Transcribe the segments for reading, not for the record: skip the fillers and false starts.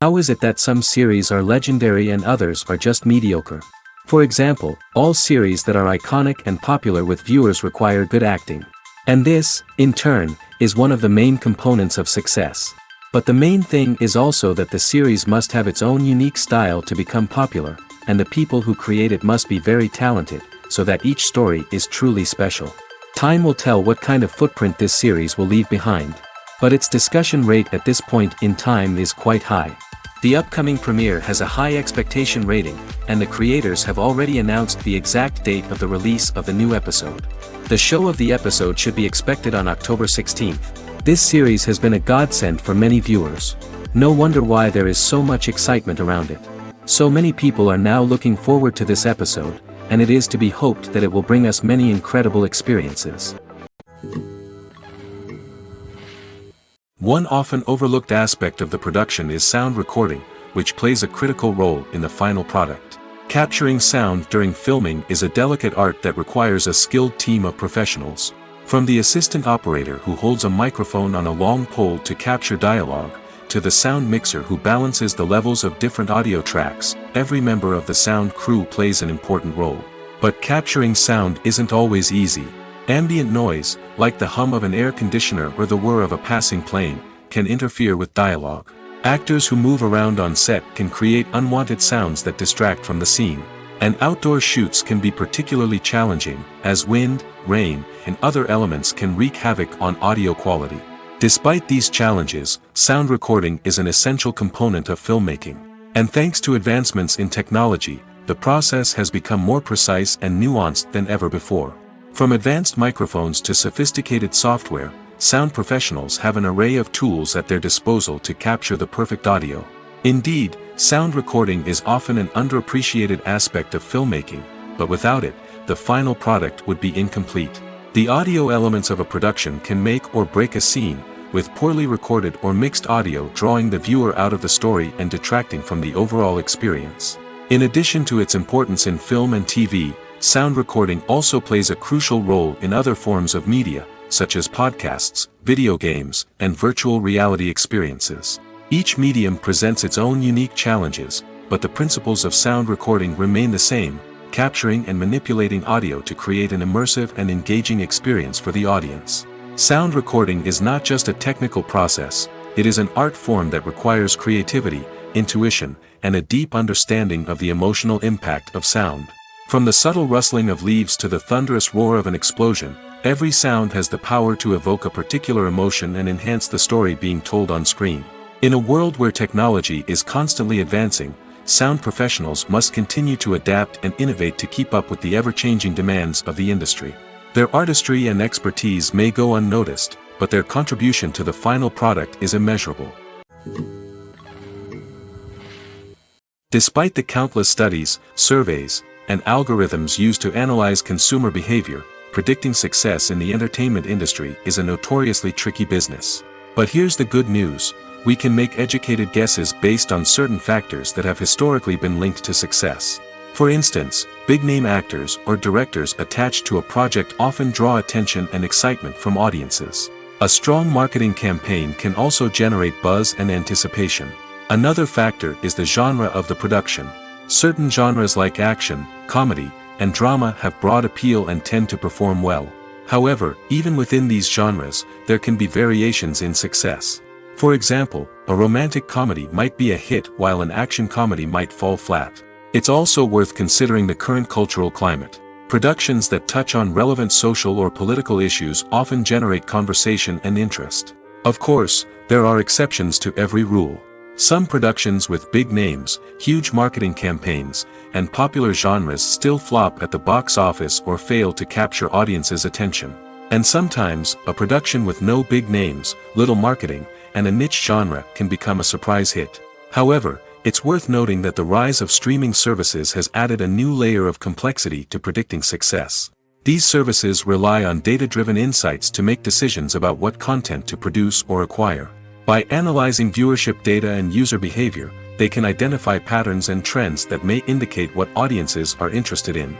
How is it that some series are legendary and others are just mediocre? For example, all series that are iconic and popular with viewers require good acting. And this, in turn, is one of the main components of success. But the main thing is also that the series must have its own unique style to become popular, and the people who create it must be very talented, so that each story is truly special. Time will tell what kind of footprint this series will leave behind. But its discussion rate at this point in time is quite high. The upcoming premiere has a high expectation rating, and the creators have already announced the exact date of the release of the new episode. The show of the episode should be expected on October 16th. This series has been a godsend for many viewers. No wonder why there is so much excitement around it. So many people are now looking forward to this episode, and it is to be hoped that it will bring us many incredible experiences. One often overlooked aspect of the production is sound recording, which plays a critical role in the final product. Capturing sound during filming is a delicate art that requires a skilled team of professionals. From the assistant operator who holds a microphone on a long pole to capture dialogue, to the sound mixer who balances the levels of different audio tracks, every member of the sound crew plays an important role. But capturing sound isn't always easy. Ambient noise, like the hum of an air conditioner or the whir of a passing plane, can interfere with dialogue. Actors who move around on set can create unwanted sounds that distract from the scene. And outdoor shoots can be particularly challenging, as wind, rain, and other elements can wreak havoc on audio quality. Despite these challenges, sound recording is an essential component of filmmaking. And thanks to advancements in technology, the process has become more precise and nuanced than ever before. From advanced microphones to sophisticated software, sound professionals have an array of tools at their disposal to capture the perfect audio. Indeed, sound recording is often an underappreciated aspect of filmmaking, but without it, the final product would be incomplete. The audio elements of a production can make or break a scene, with poorly recorded or mixed audio drawing the viewer out of the story and detracting from the overall experience. In addition to its importance in film and TV, sound recording also plays a crucial role in other forms of media, such as podcasts, video games, and virtual reality experiences. Each medium presents its own unique challenges, but the principles of sound recording remain the same, capturing and manipulating audio to create an immersive and engaging experience for the audience. Sound recording is not just a technical process, it is an art form that requires creativity, intuition, and a deep understanding of the emotional impact of sound. From the subtle rustling of leaves to the thunderous roar of an explosion, every sound has the power to evoke a particular emotion and enhance the story being told on screen. In a world where technology is constantly advancing, sound professionals must continue to adapt and innovate to keep up with the ever-changing demands of the industry. Their artistry and expertise may go unnoticed, but their contribution to the final product is immeasurable. Despite the countless studies, surveys, and algorithms used to analyze consumer behavior, predicting success in the entertainment industry is a notoriously tricky business. But here's the good news. We can make educated guesses based on certain factors that have historically been linked to success. For instance, big-name actors or directors attached to a project often draw attention and excitement from audiences. A strong marketing campaign can also generate buzz and anticipation. Another factor is the genre of the production. Certain genres like action, comedy, and drama have broad appeal and tend to perform well. However, even within these genres, there can be variations in success. For example, a romantic comedy might be a hit while an action comedy might fall flat. It's also worth considering the current cultural climate. Productions that touch on relevant social or political issues often generate conversation and interest. Of course, there are exceptions to every rule. Some productions with big names, huge marketing campaigns, and popular genres still flop at the box office or fail to capture audiences' attention. And sometimes, a production with no big names, little marketing, and a niche genre can become a surprise hit. However, it's worth noting that the rise of streaming services has added a new layer of complexity to predicting success. These services rely on data-driven insights to make decisions about what content to produce or acquire. By analyzing viewership data and user behavior, they can identify patterns and trends that may indicate what audiences are interested in.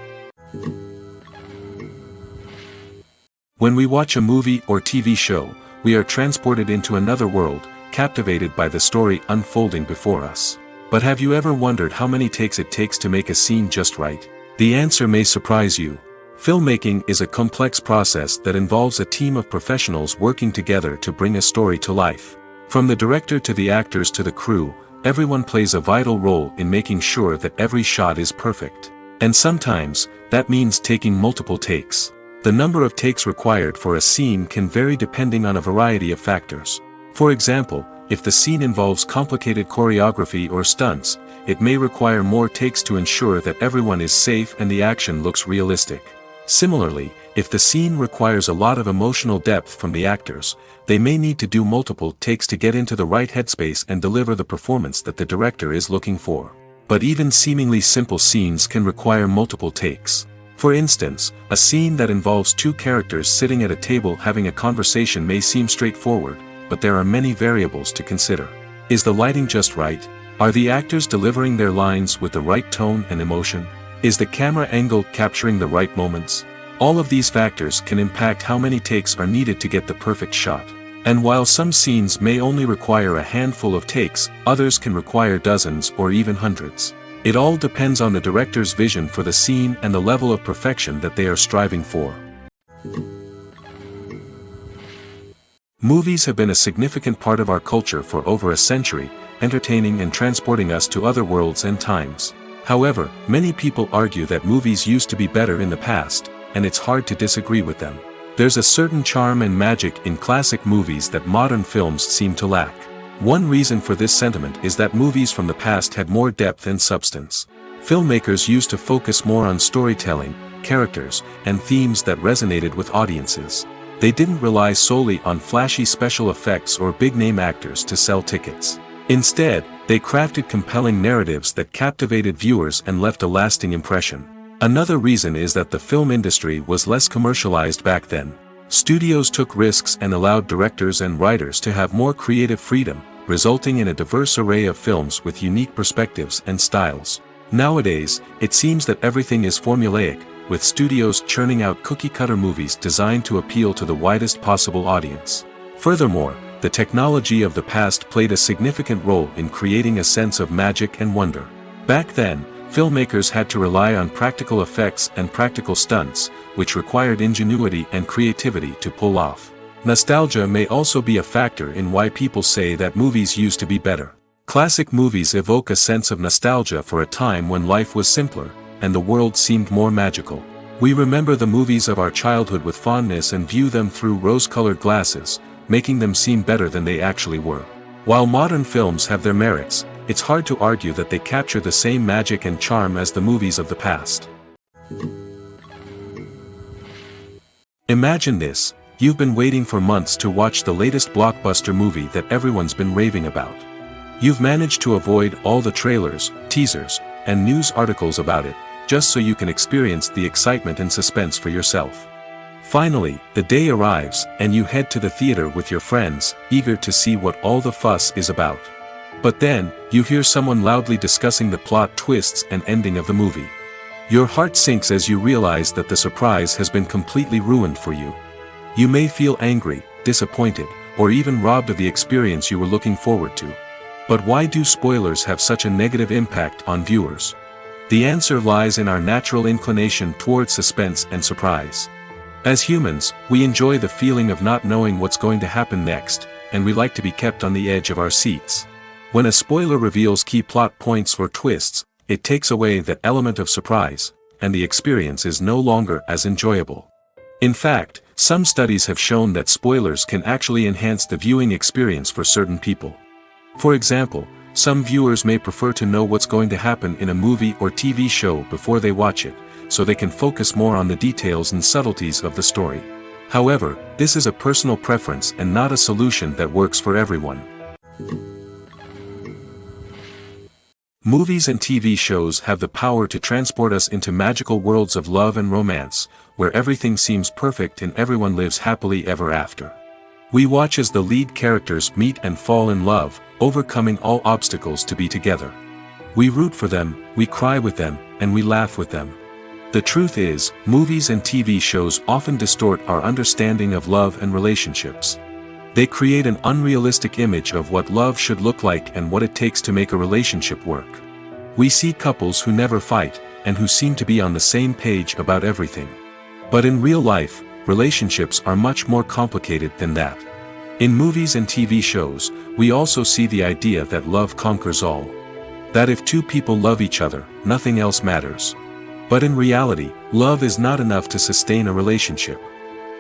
When we watch a movie or TV show, we are transported into another world, captivated by the story unfolding before us. But have you ever wondered how many takes it takes to make a scene just right? The answer may surprise you. Filmmaking is a complex process that involves a team of professionals working together to bring a story to life. From the director to the actors to the crew, everyone plays a vital role in making sure that every shot is perfect. And sometimes, that means taking multiple takes. The number of takes required for a scene can vary depending on a variety of factors. For example, if the scene involves complicated choreography or stunts, it may require more takes to ensure that everyone is safe and the action looks realistic. Similarly, if the scene requires a lot of emotional depth from the actors, they may need to do multiple takes to get into the right headspace and deliver the performance that the director is looking for. But even seemingly simple scenes can require multiple takes. For instance, a scene that involves two characters sitting at a table having a conversation may seem straightforward, but there are many variables to consider. Is the lighting just right? Are the actors delivering their lines with the right tone and emotion? Is the camera angle capturing the right moments? All of these factors can impact how many takes are needed to get the perfect shot. And while some scenes may only require a handful of takes, others can require dozens or even hundreds. It all depends on the director's vision for the scene and the level of perfection that they are striving for. Movies have been a significant part of our culture for over a century, entertaining and transporting us to other worlds and times. However, many people argue that movies used to be better in the past, and it's hard to disagree with them. There's a certain charm and magic in classic movies that modern films seem to lack. One reason for this sentiment is that movies from the past had more depth and substance. Filmmakers used to focus more on storytelling, characters, and themes that resonated with audiences. They didn't rely solely on flashy special effects or big-name actors to sell tickets. Instead, they crafted compelling narratives that captivated viewers and left a lasting impression. Another reason is that the film industry was less commercialized back then. Studios took risks and allowed directors and writers to have more creative freedom, resulting in a diverse array of films with unique perspectives and styles. Nowadays, it seems that everything is formulaic, with studios churning out cookie-cutter movies designed to appeal to the widest possible audience. Furthermore, the technology of the past played a significant role in creating a sense of magic and wonder. Back then, filmmakers had to rely on practical effects and practical stunts, which required ingenuity and creativity to pull off. Nostalgia may also be a factor in why people say that movies used to be better. Classic movies evoke a sense of nostalgia for a time when life was simpler, and the world seemed more magical. We remember the movies of our childhood with fondness and view them through rose-colored glasses, making them seem better than they actually were. While modern films have their merits, it's hard to argue that they capture the same magic and charm as the movies of the past. Imagine this: you've been waiting for months to watch the latest blockbuster movie that everyone's been raving about. You've managed to avoid all the trailers, teasers, and news articles about it, just so you can experience the excitement and suspense for yourself. Finally, the day arrives, and you head to the theater with your friends, eager to see what all the fuss is about. But then, you hear someone loudly discussing the plot twists and ending of the movie. Your heart sinks as you realize that the surprise has been completely ruined for you. You may feel angry, disappointed, or even robbed of the experience you were looking forward to. But why do spoilers have such a negative impact on viewers? The answer lies in our natural inclination toward suspense and surprise. As humans, we enjoy the feeling of not knowing what's going to happen next, and we like to be kept on the edge of our seats. When a spoiler reveals key plot points or twists, it takes away that element of surprise, and the experience is no longer as enjoyable. In fact, some studies have shown that spoilers can actually enhance the viewing experience for certain people. For example, some viewers may prefer to know what's going to happen in a movie or TV show before they watch it, so they can focus more on the details and subtleties of the story. However, this is a personal preference and not a solution that works for everyone. Movies and TV shows have the power to transport us into magical worlds of love and romance, where everything seems perfect and everyone lives happily ever after. We watch as the lead characters meet and fall in love, overcoming all obstacles to be together. We root for them, we cry with them, and we laugh with them. The truth is, movies and TV shows often distort our understanding of love and relationships. They create an unrealistic image of what love should look like and what it takes to make a relationship work. We see couples who never fight, and who seem to be on the same page about everything. But in real life, relationships are much more complicated than that. In movies and TV shows, we also see the idea that love conquers all. That if two people love each other, nothing else matters. But in reality, love is not enough to sustain a relationship.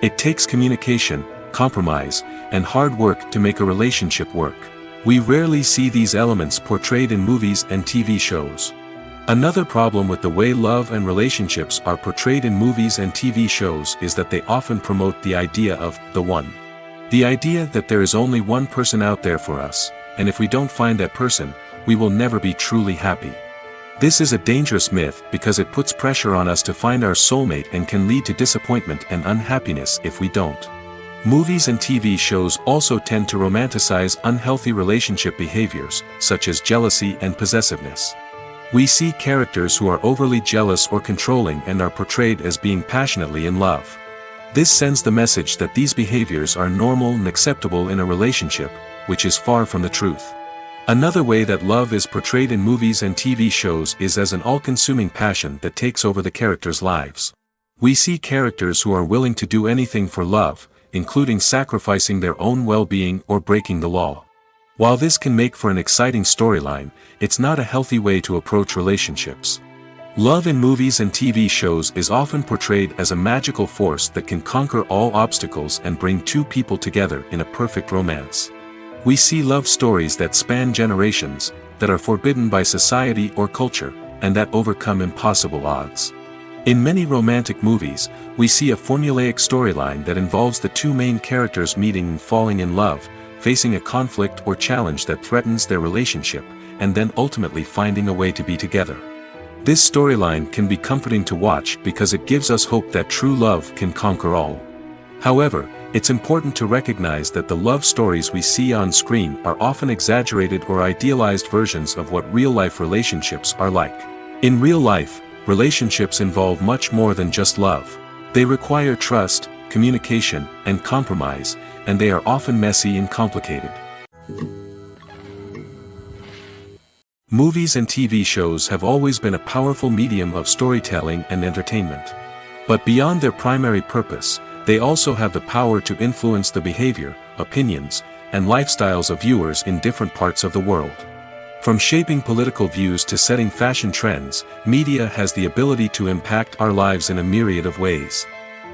It takes communication, compromise, and hard work to make a relationship work. We rarely see these elements portrayed in movies and TV shows. Another problem with the way love and relationships are portrayed in movies and TV shows is that they often promote the idea of the one. The idea that there is only one person out there for us, and if we don't find that person, we will never be truly happy. This is a dangerous myth because it puts pressure on us to find our soulmate and can lead to disappointment and unhappiness if we don't. Movies and TV shows also tend to romanticize unhealthy relationship behaviors, such as jealousy and possessiveness. We see characters who are overly jealous or controlling and are portrayed as being passionately in love. This sends the message that these behaviors are normal and acceptable in a relationship, which is far from the truth. Another way that love is portrayed in movies and TV shows is as an all-consuming passion that takes over the characters' lives. We see characters who are willing to do anything for love, including sacrificing their own well-being or breaking the law. While this can make for an exciting storyline, it's not a healthy way to approach relationships. Love in movies and TV shows is often portrayed as a magical force that can conquer all obstacles and bring two people together in a perfect romance. We see love stories that span generations, that are forbidden by society or culture, and that overcome impossible odds. In many romantic movies, we see a formulaic storyline that involves the two main characters meeting and falling in love, facing a conflict or challenge that threatens their relationship, and then ultimately finding a way to be together. This storyline can be comforting to watch because it gives us hope that true love can conquer all. However, it's important to recognize that the love stories we see on screen are often exaggerated or idealized versions of what real-life relationships are like. In real life, relationships involve much more than just love. They require trust, communication, and compromise, and they are often messy and complicated. Movies and TV shows have always been a powerful medium of storytelling and entertainment. But beyond their primary purpose, they also have the power to influence the behavior, opinions, and lifestyles of viewers in different parts of the world. From shaping political views to setting fashion trends, media has the ability to impact our lives in a myriad of ways.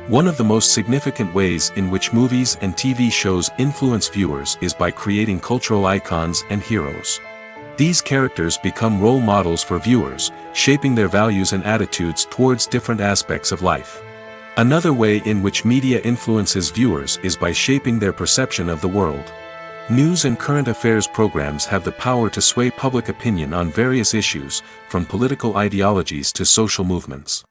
One of the most significant ways in which movies and TV shows influence viewers is by creating cultural icons and heroes. These characters become role models for viewers, shaping their values and attitudes towards different aspects of life. Another way in which media influences viewers is by shaping their perception of the world. News and current affairs programs have the power to sway public opinion on various issues, from political ideologies to social movements.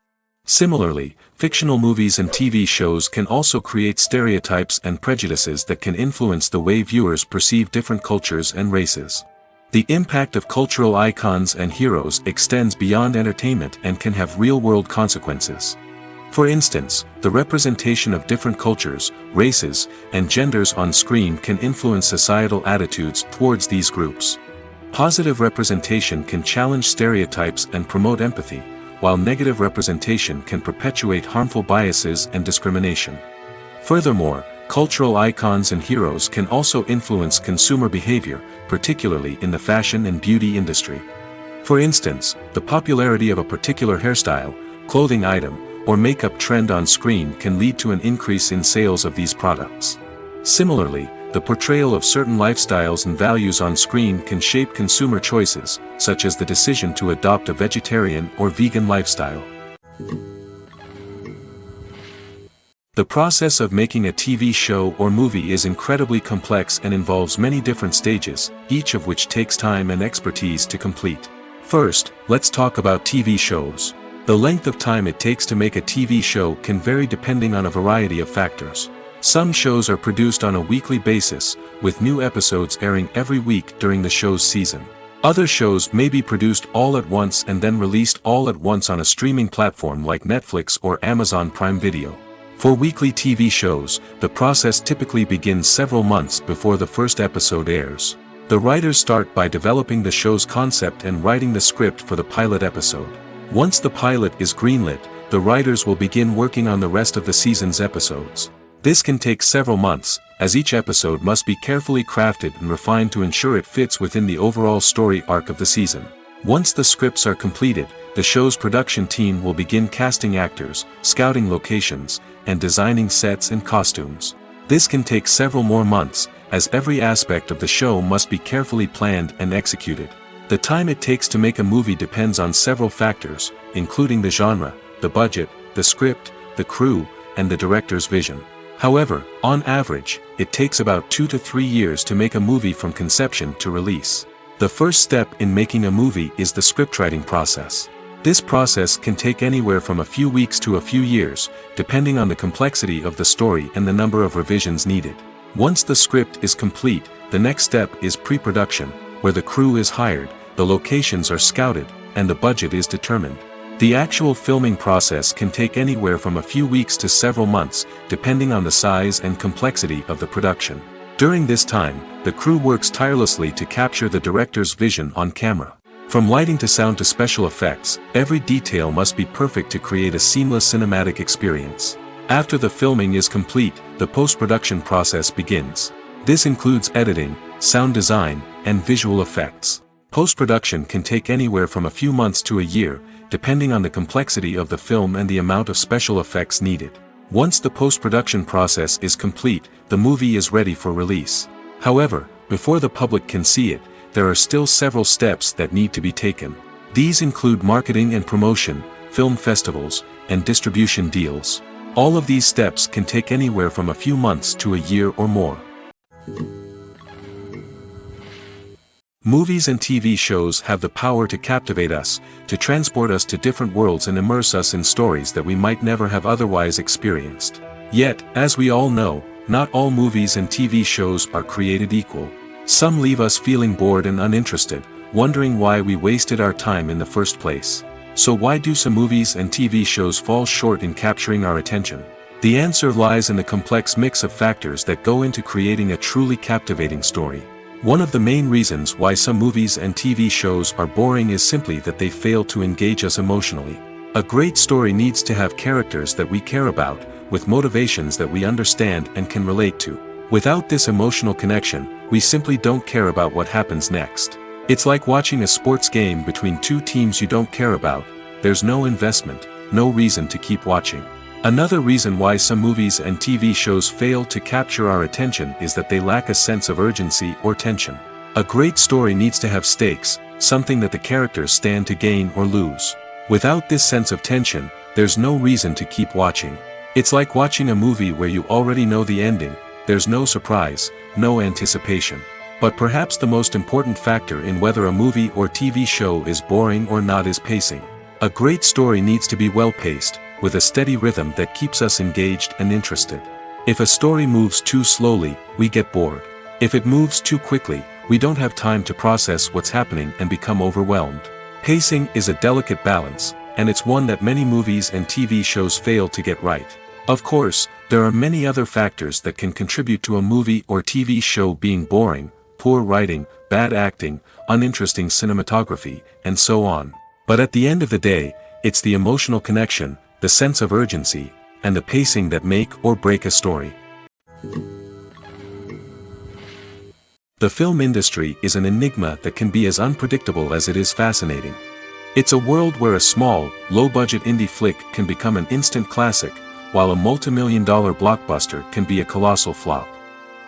Similarly, fictional movies and TV shows can also create stereotypes and prejudices that can influence the way viewers perceive different cultures and races. The impact of cultural icons and heroes extends beyond entertainment and can have real-world consequences. For instance, the representation of different cultures, races, and genders on screen can influence societal attitudes towards these groups. Positive representation can challenge stereotypes and promote empathy, while negative representation can perpetuate harmful biases and discrimination. Furthermore, cultural icons and heroes can also influence consumer behavior, particularly in the fashion and beauty industry. For instance, the popularity of a particular hairstyle, clothing item, or makeup trend on screen can lead to an increase in sales of these products. Similarly, the portrayal of certain lifestyles and values on screen can shape consumer choices, such as the decision to adopt a vegetarian or vegan lifestyle. The process of making a TV show or movie is incredibly complex and involves many different stages, each of which takes time and expertise to complete. First, let's talk about TV shows. The length of time it takes to make a TV show can vary depending on a variety of factors. Some shows are produced on a weekly basis, with new episodes airing every week during the show's season. Other shows may be produced all at once and then released all at once on a streaming platform like Netflix or Amazon Prime Video. For weekly TV shows, the process typically begins several months before the first episode airs. The writers start by developing the show's concept and writing the script for the pilot episode. Once the pilot is greenlit, the writers will begin working on the rest of the season's episodes. This can take several months, as each episode must be carefully crafted and refined to ensure it fits within the overall story arc of the season. Once the scripts are completed, the show's production team will begin casting actors, scouting locations, and designing sets and costumes. This can take several more months, as every aspect of the show must be carefully planned and executed. The time it takes to make a movie depends on several factors, including the genre, the budget, the script, the crew, and the director's vision. However, on average, it takes about 2 to 3 years to make a movie from conception to release. The first step in making a movie is the scriptwriting process. This process can take anywhere from a few weeks to a few years, depending on the complexity of the story and the number of revisions needed. Once the script is complete, the next step is pre-production, where the crew is hired, the locations are scouted, and the budget is determined. The actual filming process can take anywhere from a few weeks to several months, depending on the size and complexity of the production. During this time, the crew works tirelessly to capture the director's vision on camera. From lighting to sound to special effects, every detail must be perfect to create a seamless cinematic experience. After the filming is complete, the post-production process begins. This includes editing, sound design, and visual effects. Post-production can take anywhere from a few months to a year, depending on the complexity of the film and the amount of special effects needed. Once the post-production process is complete, the movie is ready for release. However, before the public can see it, there are still several steps that need to be taken. These include marketing and promotion, film festivals, and distribution deals. All of these steps can take anywhere from a few months to a year or more. Movies and TV shows have the power to captivate us, to transport us to different worlds and immerse us in stories that we might never have otherwise experienced. Yet, as we all know, not all movies and TV shows are created equal. Some leave us feeling bored and uninterested, wondering why we wasted our time in the first place. So why do some movies and TV shows fall short in capturing our attention? The answer lies in the complex mix of factors that go into creating a truly captivating story. One of the main reasons why some movies and TV shows are boring is simply that they fail to engage us emotionally. A great story needs to have characters that we care about, with motivations that we understand and can relate to. Without this emotional connection, we simply don't care about what happens next. It's like watching a sports game between two teams you don't care about. There's no investment, no reason to keep watching. Another reason why some movies and TV shows fail to capture our attention is that they lack a sense of urgency or tension. A great story needs to have stakes, something that the characters stand to gain or lose. Without this sense of tension, there's no reason to keep watching. It's like watching a movie where you already know the ending. There's no surprise, no anticipation. But perhaps the most important factor in whether a movie or TV show is boring or not is pacing. A great story needs to be well-paced, with a steady rhythm that keeps us engaged and interested. If a story moves too slowly, we get bored. If it moves too quickly, we don't have time to process what's happening and become overwhelmed. Pacing is a delicate balance, and it's one that many movies and TV shows fail to get right. Of course, there are many other factors that can contribute to a movie or TV show being boring: poor writing, bad acting, uninteresting cinematography, and so on. But at the end of the day, it's the emotional connection, the sense of urgency, and the pacing that make or break a story. The film industry is an enigma that can be as unpredictable as it is fascinating. It's a world where a small, low-budget indie flick can become an instant classic, while a multi-million-dollar blockbuster can be a colossal flop.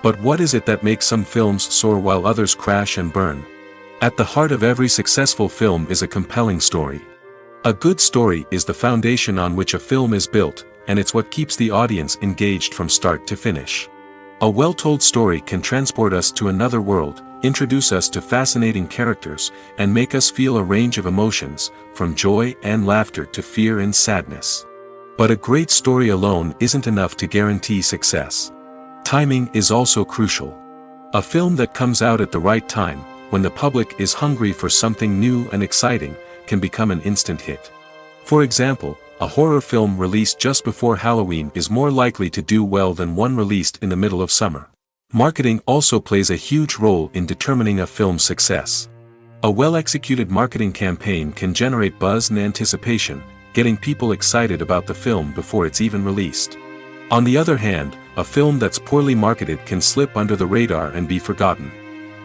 But what is it that makes some films soar while others crash and burn? At the heart of every successful film is a compelling story. A good story is the foundation on which a film is built, and it's what keeps the audience engaged from start to finish. A well-told story can transport us to another world, introduce us to fascinating characters, and make us feel a range of emotions, from joy and laughter to fear and sadness. But a great story alone isn't enough to guarantee success. Timing is also crucial. A film that comes out at the right time, when the public is hungry for something new and exciting, can become an instant hit. For example, a A horror film released just before Halloween is more likely to do well than one released in the middle of summer. Marketing also plays a huge role in determining a film's success. A well-executed marketing campaign can generate buzz and anticipation, getting people excited about the film before it's even released. On the other hand, a film that's poorly marketed can slip under the radar and be forgotten.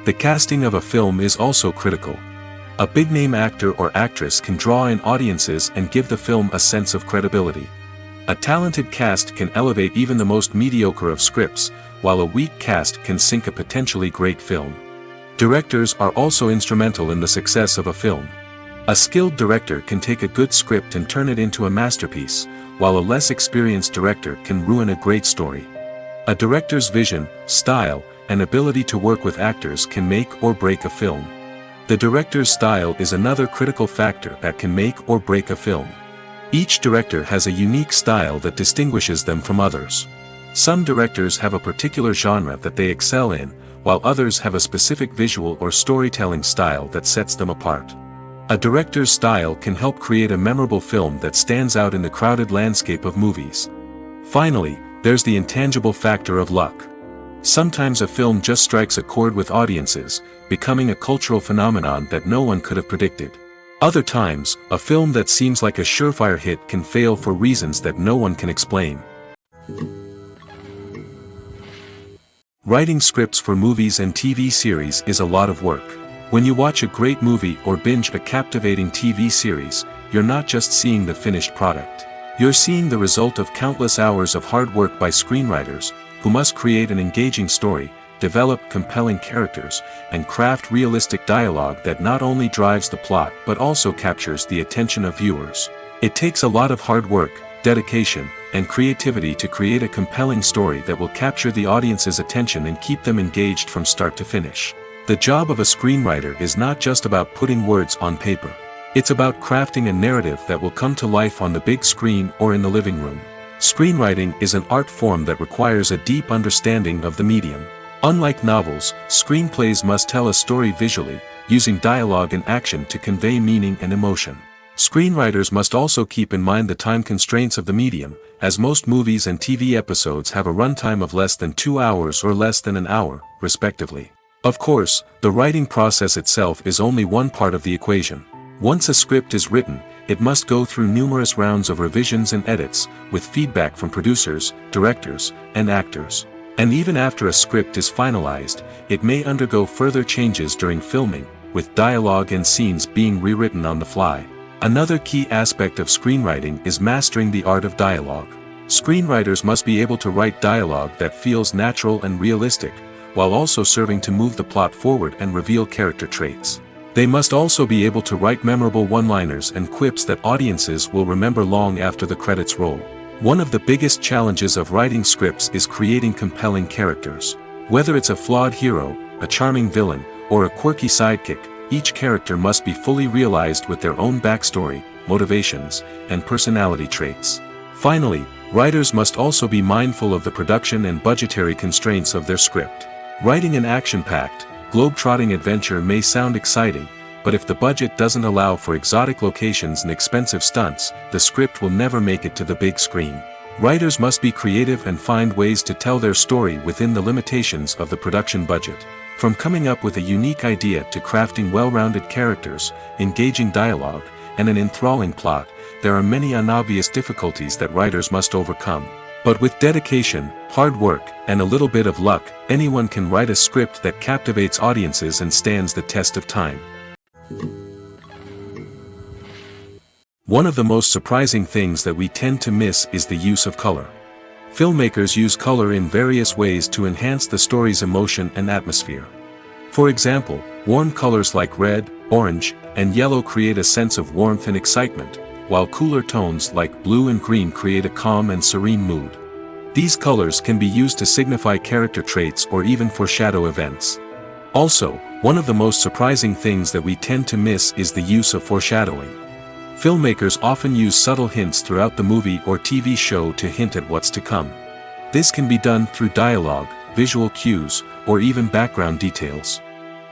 The casting of a film is also critical. A big-name actor or actress can draw in audiences and give the film a sense of credibility. A talented cast can elevate even the most mediocre of scripts, while a weak cast can sink a potentially great film. Directors are also instrumental in the success of a film. A skilled director can take a good script and turn it into a masterpiece, while a less experienced director can ruin a great story. A director's vision, style, and ability to work with actors can make or break a film. The director's style is another critical factor that can make or break a film. Each director has a unique style that distinguishes them from others. Some directors have a particular genre that they excel in, while others have a specific visual or storytelling style that sets them apart. A director's style can help create a memorable film that stands out in the crowded landscape of movies. Finally, there's the intangible factor of luck. Sometimes a film just strikes a chord with audiences, becoming a cultural phenomenon that no one could have predicted. Other times, a film that seems like a surefire hit can fail for reasons that no one can explain. Writing scripts for movies and TV series is a lot of work. When you watch a great movie or binge a captivating TV series, you're not just seeing the finished product. You're seeing the result of countless hours of hard work by screenwriters, who must create an engaging story, develop compelling characters, and craft realistic dialogue that not only drives the plot but also captures the attention of viewers. It takes a lot of hard work, dedication, and creativity to create a compelling story that will capture the audience's attention and keep them engaged from start to finish. The job of a screenwriter is not just about putting words on paper. It's about crafting a narrative that will come to life on the big screen or in the living room. Screenwriting is an art form that requires a deep understanding of the medium. Unlike novels, screenplays must tell a story visually, using dialogue and action to convey meaning and emotion. Screenwriters must also keep in mind the time constraints of the medium, as most movies and TV episodes have a runtime of less than 2 hours or less than an hour, respectively. Of course, the writing process itself is only one part of the equation. Once a script is written, it must go through numerous rounds of revisions and edits, with feedback from producers, directors, and actors. And even after a script is finalized, it may undergo further changes during filming, with dialogue and scenes being rewritten on the fly. Another key aspect of screenwriting is mastering the art of dialogue. Screenwriters must be able to write dialogue that feels natural and realistic, while also serving to move the plot forward and reveal character traits. They must also be able to write memorable one-liners and quips that audiences will remember long after the credits roll. One of the biggest challenges of writing scripts is creating compelling characters. Whether it's a flawed hero, a charming villain, or a quirky sidekick, each character must be fully realized with their own backstory, motivations, and personality traits. Finally, writers must also be mindful of the production and budgetary constraints of their script. Writing an action-packed, globe-trotting adventure may sound exciting, but if the budget doesn't allow for exotic locations and expensive stunts, the script will never make it to the big screen. Writers must be creative and find ways to tell their story within the limitations of the production budget. From coming up with a unique idea to crafting well-rounded characters, engaging dialogue, and an enthralling plot, there are many unobvious difficulties that writers must overcome. But with dedication, hard work, and a little bit of luck, anyone can write a script that captivates audiences and stands the test of time. One of the most surprising things that we tend to miss is the use of color. Filmmakers use color in various ways to enhance the story's emotion and atmosphere. For example, warm colors like red, orange, and yellow create a sense of warmth and excitement, while cooler tones like blue and green create a calm and serene mood. These colors can be used to signify character traits or even foreshadow events. Also, one of the most surprising things that we tend to miss is the use of foreshadowing. Filmmakers often use subtle hints throughout the movie or TV show to hint at what's to come. This can be done through dialogue, visual cues, or even background details.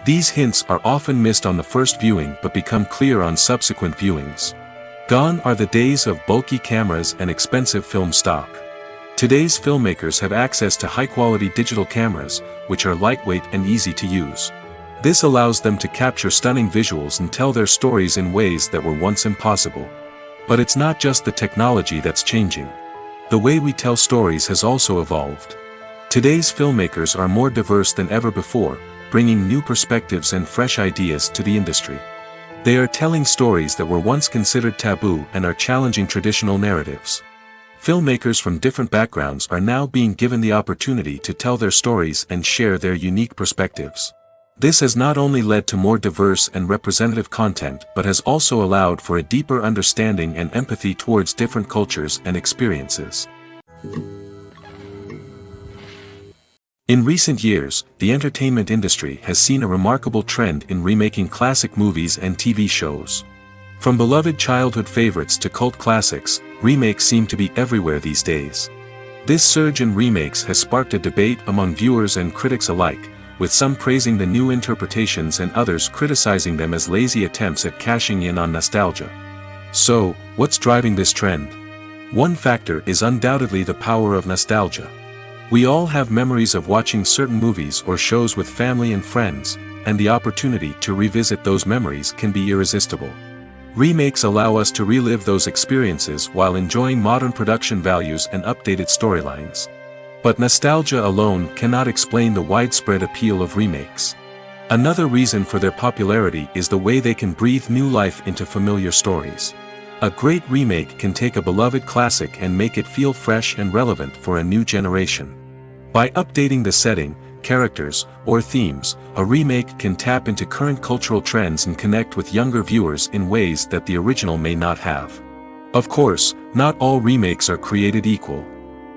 These hints are often missed on the first viewing but become clear on subsequent viewings. Gone are the days of bulky cameras and expensive film stock. Today's filmmakers have access to high-quality digital cameras, which are lightweight and easy to use. This allows them to capture stunning visuals and tell their stories in ways that were once impossible. But it's not just the technology that's changing. The way we tell stories has also evolved. Today's filmmakers are more diverse than ever before, bringing new perspectives and fresh ideas to the industry. They are telling stories that were once considered taboo and are challenging traditional narratives. Filmmakers from different backgrounds are now being given the opportunity to tell their stories and share their unique perspectives. This has not only led to more diverse and representative content but has also allowed for a deeper understanding and empathy towards different cultures and experiences. In recent years, the entertainment industry has seen a remarkable trend in remaking classic movies and TV shows. From beloved childhood favorites to cult classics, remakes seem to be everywhere these days. This surge in remakes has sparked a debate among viewers and critics alike, with some praising the new interpretations and others criticizing them as lazy attempts at cashing in on nostalgia. So, what's driving this trend? One factor is undoubtedly the power of nostalgia. We all have memories of watching certain movies or shows with family and friends, and the opportunity to revisit those memories can be irresistible. Remakes allow us to relive those experiences while enjoying modern production values and updated storylines. But nostalgia alone cannot explain the widespread appeal of remakes. Another reason for their popularity is the way they can breathe new life into familiar stories. A great remake can take a beloved classic and make it feel fresh and relevant for a new generation. By updating the setting, characters, or themes, a remake can tap into current cultural trends and connect with younger viewers in ways that the original may not have. Of course, not all remakes are created equal.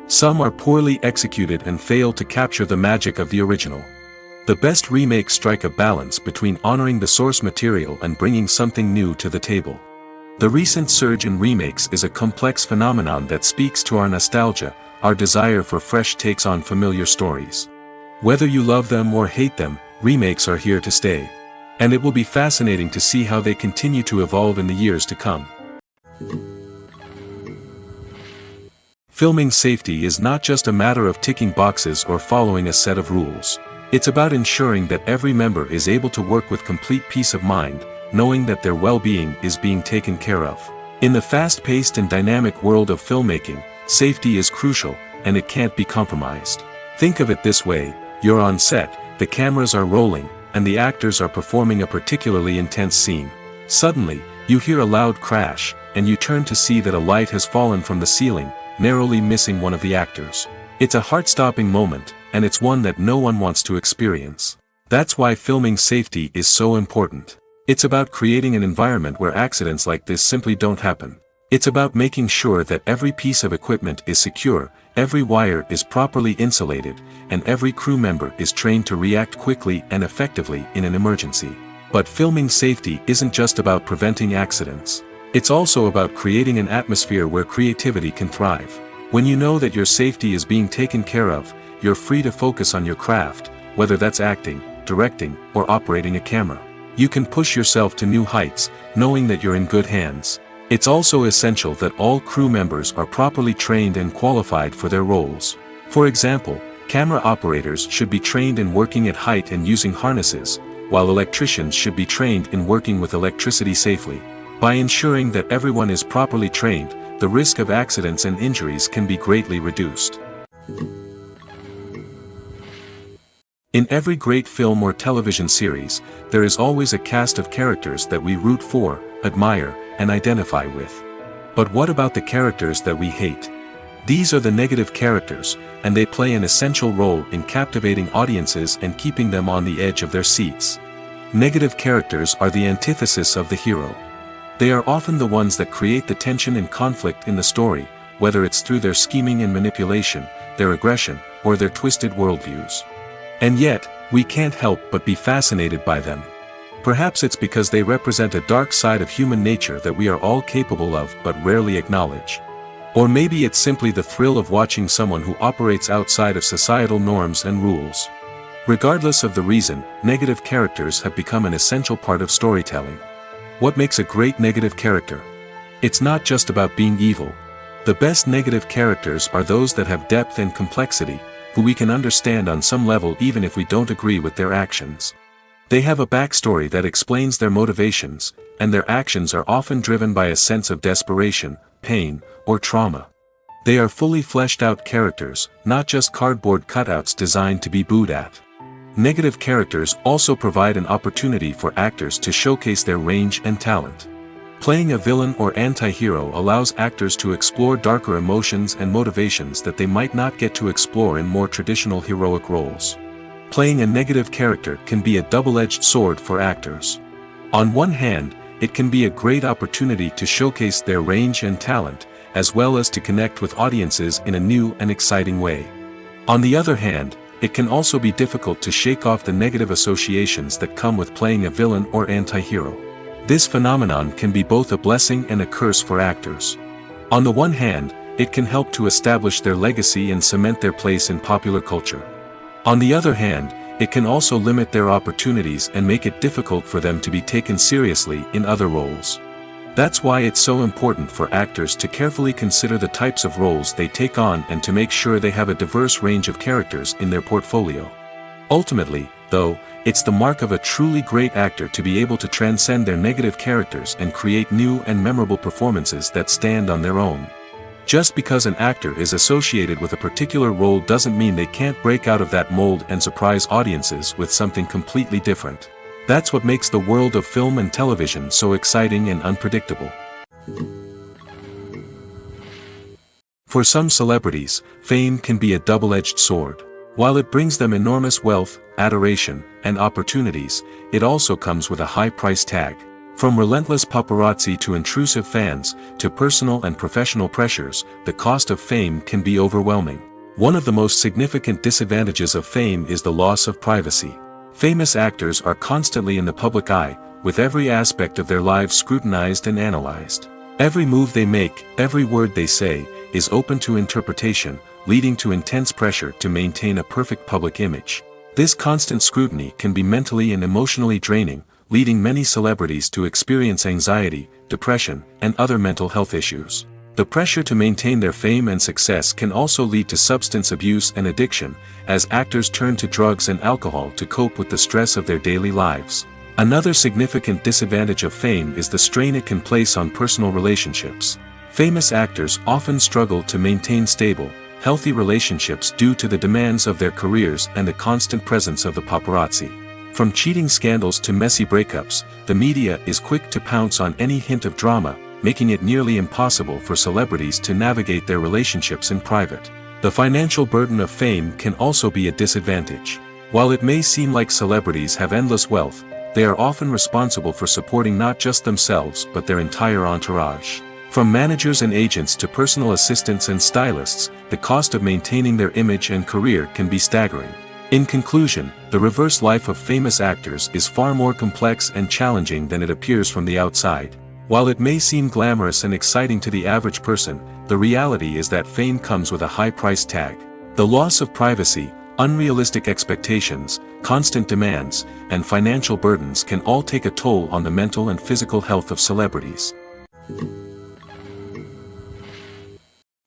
Some are poorly executed and fail to capture the magic of the original. The best remakes strike a balance between honoring the source material and bringing something new to the table. The recent surge in remakes is a complex phenomenon that speaks to our nostalgia, our desire for fresh takes on familiar stories. Whether you love them or hate them, remakes are here to stay. And it will be fascinating to see how they continue to evolve in the years to come. Filming safety is not just a matter of ticking boxes or following a set of rules. It's about ensuring that every member is able to work with complete peace of mind, knowing that their well-being is being taken care of. In the fast-paced and dynamic world of filmmaking, safety is crucial, and it can't be compromised. Think of it this way: you're on set, the cameras are rolling, and the actors are performing a particularly intense scene. Suddenly, you hear a loud crash, and you turn to see that a light has fallen from the ceiling, narrowly missing one of the actors. It's a heart-stopping moment, and it's one that no one wants to experience. That's why filming safety is so important. It's about creating an environment where accidents like this simply don't happen. It's about making sure that every piece of equipment is secure, every wire is properly insulated, and every crew member is trained to react quickly and effectively in an emergency. But filming safety isn't just about preventing accidents. It's also about creating an atmosphere where creativity can thrive. When you know that your safety is being taken care of, you're free to focus on your craft, whether that's acting, directing, or operating a camera. You can push yourself to new heights, knowing that you're in good hands. It's also essential that all crew members are properly trained and qualified for their roles. For example, camera operators should be trained in working at height and using harnesses, while electricians should be trained in working with electricity safely. By ensuring that everyone is properly trained, the risk of accidents and injuries can be greatly reduced. In every great film or television series, there is always a cast of characters that we root for, admire, and identify with. But what about the characters that we hate? These are the negative characters, and they play an essential role in captivating audiences and keeping them on the edge of their seats. Negative characters are the antithesis of the hero. They are often the ones that create the tension and conflict in the story, whether it's through their scheming and manipulation, their aggression, or their twisted worldviews. And yet, we can't help but be fascinated by them. Perhaps it's because they represent a dark side of human nature that we are all capable of but rarely acknowledge. Or maybe it's simply the thrill of watching someone who operates outside of societal norms and rules. Regardless of the reason, negative characters have become an essential part of storytelling. What makes a great negative character? It's not just about being evil. The best negative characters are those that have depth and complexity, who we can understand on some level even if we don't agree with their actions. They have a backstory that explains their motivations, and their actions are often driven by a sense of desperation, pain, or trauma. They are fully fleshed out characters, not just cardboard cutouts designed to be booed at. Negative characters also provide an opportunity for actors to showcase their range and talent. Playing a villain or anti-hero allows actors to explore darker emotions and motivations that they might not get to explore in more traditional heroic roles. Playing a negative character can be a double-edged sword for actors. On one hand, it can be a great opportunity to showcase their range and talent, as well as to connect with audiences in a new and exciting way. On the other hand, it can also be difficult to shake off the negative associations that come with playing a villain or anti-hero. This phenomenon can be both a blessing and a curse for actors. On the one hand, it can help to establish their legacy and cement their place in popular culture. On the other hand, it can also limit their opportunities and make it difficult for them to be taken seriously in other roles. That's why it's so important for actors to carefully consider the types of roles they take on and to make sure they have a diverse range of characters in their portfolio. Ultimately, though, it's the mark of a truly great actor to be able to transcend their negative characters and create new and memorable performances that stand on their own. Just because an actor is associated with a particular role doesn't mean they can't break out of that mold and surprise audiences with something completely different. That's what makes the world of film and television so exciting and unpredictable. For some celebrities, fame can be a double-edged sword. While it brings them enormous wealth, adoration, and opportunities, it also comes with a high price tag. From relentless paparazzi to intrusive fans, to personal and professional pressures, the cost of fame can be overwhelming. One of the most significant disadvantages of fame is the loss of privacy. Famous actors are constantly in the public eye, with every aspect of their lives scrutinized and analyzed. Every move they make, every word they say, is open to interpretation, leading to intense pressure to maintain a perfect public image. This constant scrutiny can be mentally and emotionally draining, leading many celebrities to experience anxiety, depression, and other mental health issues. The pressure to maintain their fame and success can also lead to substance abuse and addiction, as actors turn to drugs and alcohol to cope with the stress of their daily lives. Another significant disadvantage of fame is the strain it can place on personal relationships. Famous actors often struggle to maintain stable, healthy relationships due to the demands of their careers and the constant presence of the paparazzi. From cheating scandals to messy breakups, the media is quick to pounce on any hint of drama, making it nearly impossible for celebrities to navigate their relationships in private. The financial burden of fame can also be a disadvantage. While it may seem like celebrities have endless wealth, they are often responsible for supporting not just themselves but their entire entourage. From managers and agents to personal assistants and stylists, the cost of maintaining their image and career can be staggering. In conclusion, the reverse life of famous actors is far more complex and challenging than it appears from the outside. While it may seem glamorous and exciting to the average person, the reality is that fame comes with a high price tag. The loss of privacy, unrealistic expectations, constant demands, and financial burdens can all take a toll on the mental and physical health of celebrities.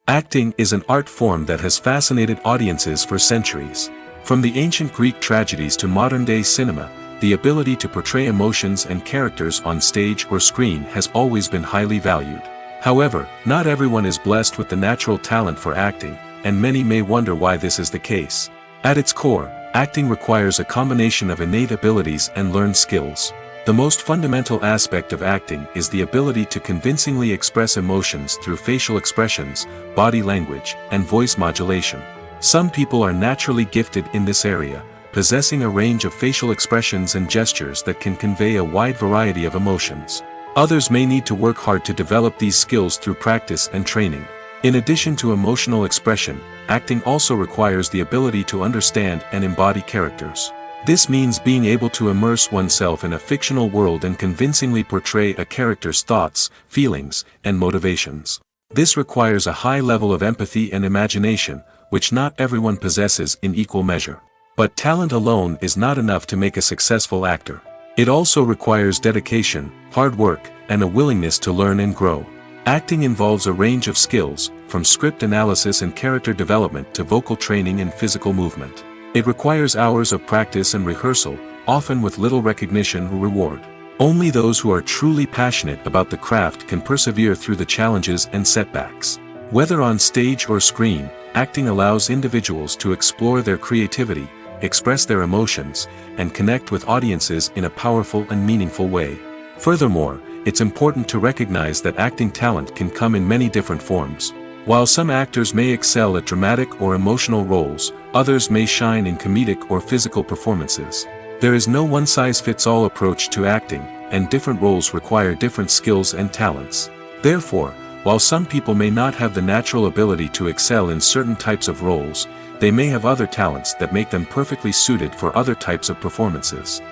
Acting is an art form that has fascinated audiences for centuries. From the ancient Greek tragedies to modern-day cinema, the ability to portray emotions and characters on stage or screen has always been highly valued. However, not everyone is blessed with the natural talent for acting, and many may wonder why this is the case. At its core, acting requires a combination of innate abilities and learned skills. The most fundamental aspect of acting is the ability to convincingly express emotions through facial expressions, body language, and voice modulation. Some people are naturally gifted in this area, possessing a range of facial expressions and gestures that can convey a wide variety of emotions. Others may need to work hard to develop these skills through practice and training. In addition to emotional expression, acting also requires the ability to understand and embody characters. This means being able to immerse oneself in a fictional world and convincingly portray a character's thoughts, feelings, and motivations. This requires a high level of empathy and imagination, which not everyone possesses in equal measure. But talent alone is not enough to make a successful actor. It also requires dedication, hard work, and a willingness to learn and grow. Acting involves a range of skills, from script analysis and character development to vocal training and physical movement. It requires hours of practice and rehearsal, often with little recognition or reward. Only those who are truly passionate about the craft can persevere through the challenges and setbacks. Whether on stage or screen, acting allows individuals to explore their creativity, express their emotions, and connect with audiences in a powerful and meaningful way. Furthermore, it's important to recognize that acting talent can come in many different forms. While some actors may excel at dramatic or emotional roles, others may shine in comedic or physical performances. There is no one-size-fits-all approach to acting, and different roles require different skills and talents. Therefore, while some people may not have the natural ability to excel in certain types of roles, they may have other talents that make them perfectly suited for other types of performances.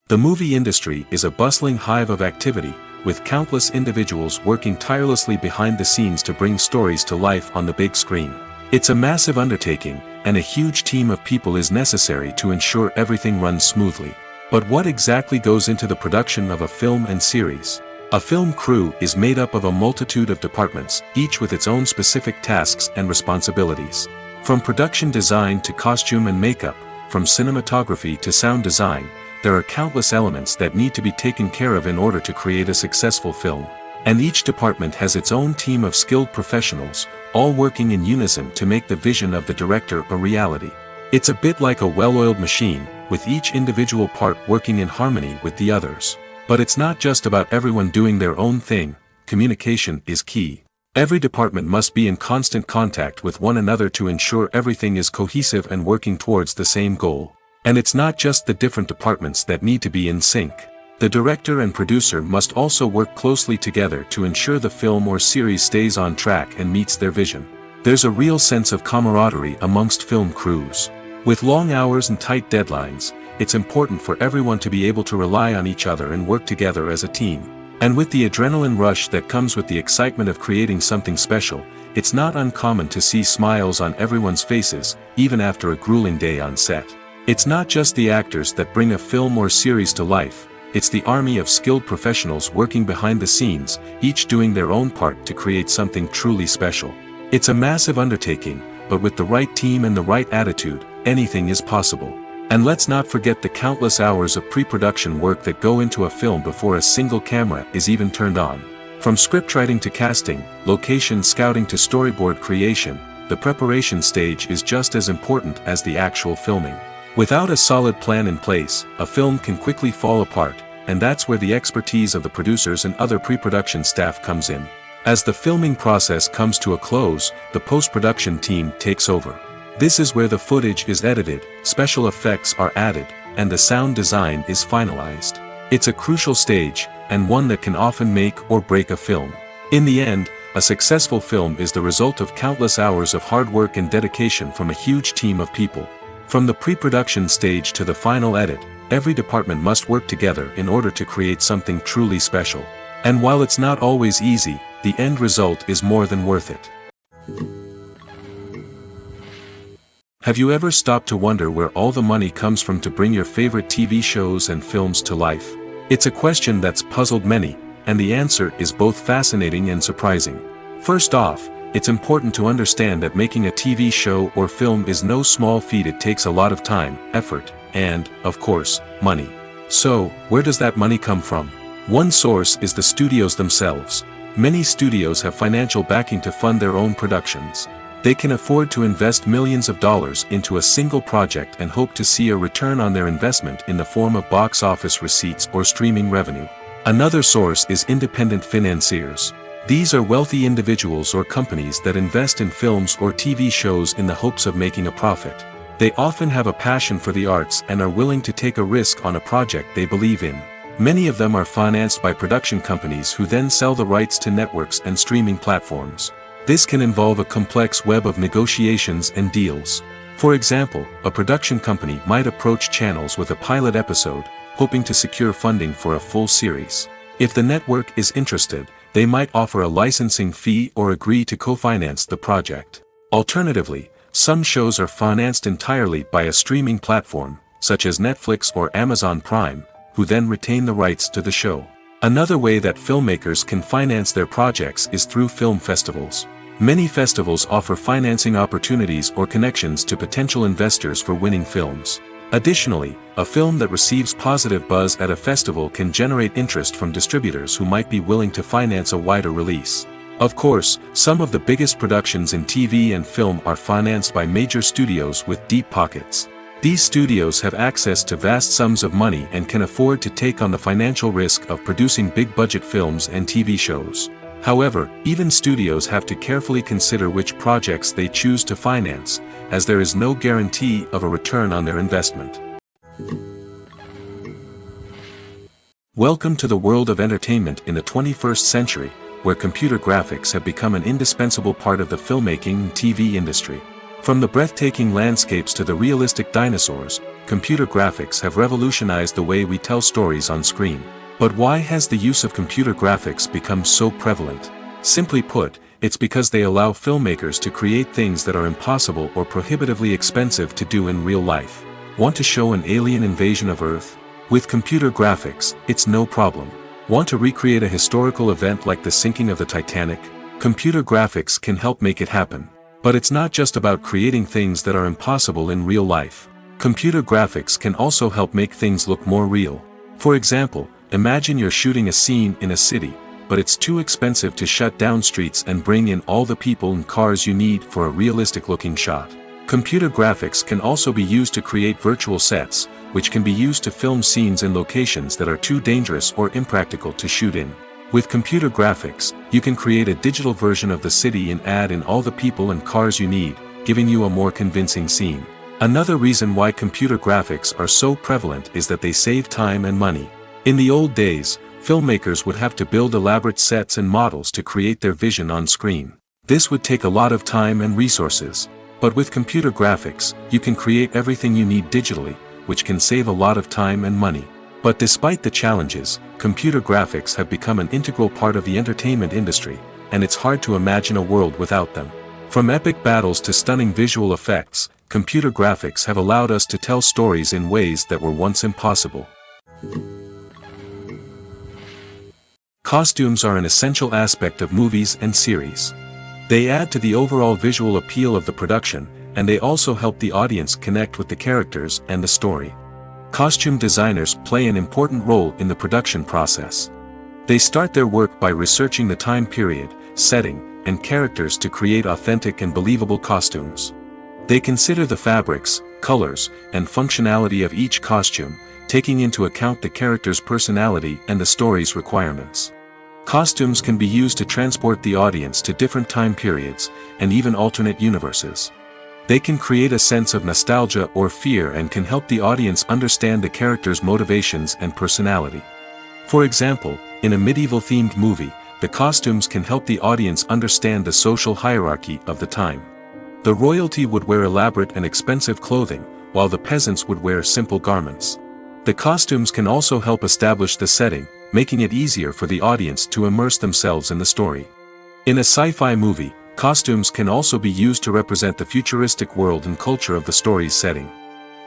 The movie industry is a bustling hive of activity, with countless individuals working tirelessly behind the scenes to bring stories to life on the big screen. It's a massive undertaking, and a huge team of people is necessary to ensure everything runs smoothly. But what exactly goes into the production of a film and series? A film crew is made up of a multitude of departments, each with its own specific tasks and responsibilities. From production design to costume and makeup, from cinematography to sound design, there are countless elements that need to be taken care of in order to create a successful film. And each department has its own team of skilled professionals, all working in unison to make the vision of the director a reality. It's a bit like a well-oiled machine, with each individual part working in harmony with the others. But it's not just about everyone doing their own thing. Communication is key. Every department must be in constant contact with one another to ensure everything is cohesive and working towards the same goal. And it's not just the different departments that need to be in sync. The director and producer must also work closely together to ensure the film or series stays on track and meets their vision. There's a real sense of camaraderie amongst film crews. With long hours and tight deadlines, it's important for everyone to be able to rely on each other and work together as a team. And with the adrenaline rush that comes with the excitement of creating something special, it's not uncommon to see smiles on everyone's faces, even after a grueling day on set. It's not just the actors that bring a film or series to life. It's the army of skilled professionals working behind the scenes, each doing their own part to create something truly special. It's a massive undertaking, but with the right team and the right attitude, anything is possible. And let's not forget the countless hours of pre-production work that go into a film before a single camera is even turned on. From scriptwriting to casting, location scouting to storyboard creation, the preparation stage is just as important as the actual filming. Without a solid plan in place, a film can quickly fall apart, and that's where the expertise of the producers and other pre-production staff comes in. As the filming process comes to a close, the post-production team takes over. This is where the footage is edited, special effects are added, and the sound design is finalized. It's a crucial stage, and one that can often make or break a film. In the end, a successful film is the result of countless hours of hard work and dedication from a huge team of people. From the pre-production stage to the final edit, every department must work together in order to create something truly special. And while it's not always easy, the end result is more than worth it. Have you ever stopped to wonder where all the money comes from to bring your favorite TV shows and films to life? It's a question that's puzzled many, and the answer is both fascinating and surprising. First off, it's important to understand that making a TV show or film is no small feat. It takes a lot of time, effort, and, of course, money. So, where does that money come from? One source is the studios themselves. Many studios have financial backing to fund their own productions. They can afford to invest millions of dollars into a single project and hope to see a return on their investment in the form of box office receipts or streaming revenue. Another source is independent financiers. These are wealthy individuals or companies that invest in films or TV shows in the hopes of making a profit. They often have a passion for the arts and are willing to take a risk on a project they believe in. Many of them are financed by production companies who then sell the rights to networks and streaming platforms. This can involve a complex web of negotiations and deals. For example, a production company might approach channels with a pilot episode, hoping to secure funding for a full series. If the network is interested, they might offer a licensing fee or agree to co-finance the project. Alternatively, some shows are financed entirely by a streaming platform, such as Netflix or Amazon Prime, who then retain the rights to the show. Another way that filmmakers can finance their projects is through film festivals. Many festivals offer financing opportunities or connections to potential investors for winning films. Additionally, a film that receives positive buzz at a festival can generate interest from distributors who might be willing to finance a wider release. Of course, some of the biggest productions in TV and film are financed by major studios with deep pockets. These studios have access to vast sums of money and can afford to take on the financial risk of producing big-budget films and TV shows. However, even studios have to carefully consider which projects they choose to finance, as there is no guarantee of a return on their investment. Welcome to the world of entertainment in the 21st century, where computer graphics have become an indispensable part of the filmmaking and TV industry. From the breathtaking landscapes to the realistic dinosaurs, computer graphics have revolutionized the way we tell stories on screen. But why has the use of computer graphics become so prevalent? Simply put, it's because they allow filmmakers to create things that are impossible or prohibitively expensive to do in real life. Want to show an alien invasion of Earth? With computer graphics, it's no problem. Want to recreate a historical event like the sinking of the Titanic? Computer graphics can help make it happen. But it's not just about creating things that are impossible in real life. Computer graphics can also help make things look more real. For example, imagine you're shooting a scene in a city, but it's too expensive to shut down streets and bring in all the people and cars you need for a realistic-looking shot. Computer graphics can also be used to create virtual sets, which can be used to film scenes in locations that are too dangerous or impractical to shoot in. With computer graphics, you can create a digital version of the city and add in all the people and cars you need, giving you a more convincing scene. Another reason why computer graphics are so prevalent is that they save time and money. In the old days, filmmakers would have to build elaborate sets and models to create their vision on screen. This would take a lot of time and resources. But with computer graphics, you can create everything you need digitally, which can save a lot of time and money. But despite the challenges, computer graphics have become an integral part of the entertainment industry, and it's hard to imagine a world without them. From epic battles to stunning visual effects, computer graphics have allowed us to tell stories in ways that were once impossible. Costumes are an essential aspect of movies and series. They add to the overall visual appeal of the production, and they also help the audience connect with the characters and the story. Costume designers play an important role in the production process. They start their work by researching the time period, setting, and characters to create authentic and believable costumes. They consider the fabrics, colors, and functionality of each costume, taking into account the character's personality and the story's requirements. Costumes can be used to transport the audience to different time periods, and even alternate universes. They can create a sense of nostalgia or fear and can help the audience understand the character's motivations and personality. For example, in a medieval-themed movie, the costumes can help the audience understand the social hierarchy of the time. The royalty would wear elaborate and expensive clothing, while the peasants would wear simple garments. The costumes can also help establish the setting, making it easier for the audience to immerse themselves in the story. In a sci-fi movie, costumes can also be used to represent the futuristic world and culture of the story's setting.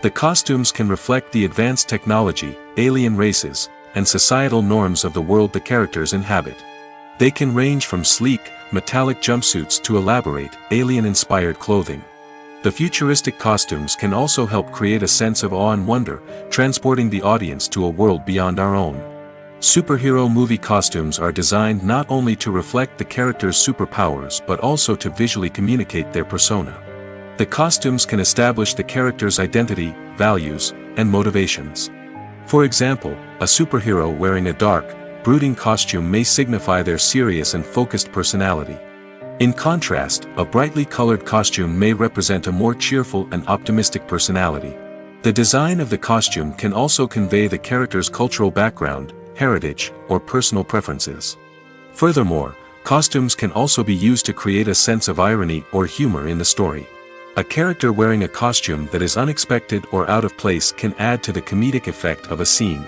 The costumes can reflect the advanced technology, alien races, and societal norms of the world the characters inhabit. They can range from sleek, metallic jumpsuits to elaborate, alien-inspired clothing. The futuristic costumes can also help create a sense of awe and wonder, transporting the audience to a world beyond our own. Superhero movie costumes are designed not only to reflect the character's superpowers but also to visually communicate their persona. The costumes can establish the character's identity, values, and motivations. For example, a superhero wearing a dark, brooding costume may signify their serious and focused personality. In contrast, a brightly colored costume may represent a more cheerful and optimistic personality. The design of the costume can also convey the character's cultural background, heritage, or personal preferences. Furthermore, costumes can also be used to create a sense of irony or humor in the story. A character wearing a costume that is unexpected or out of place can add to the comedic effect of a scene.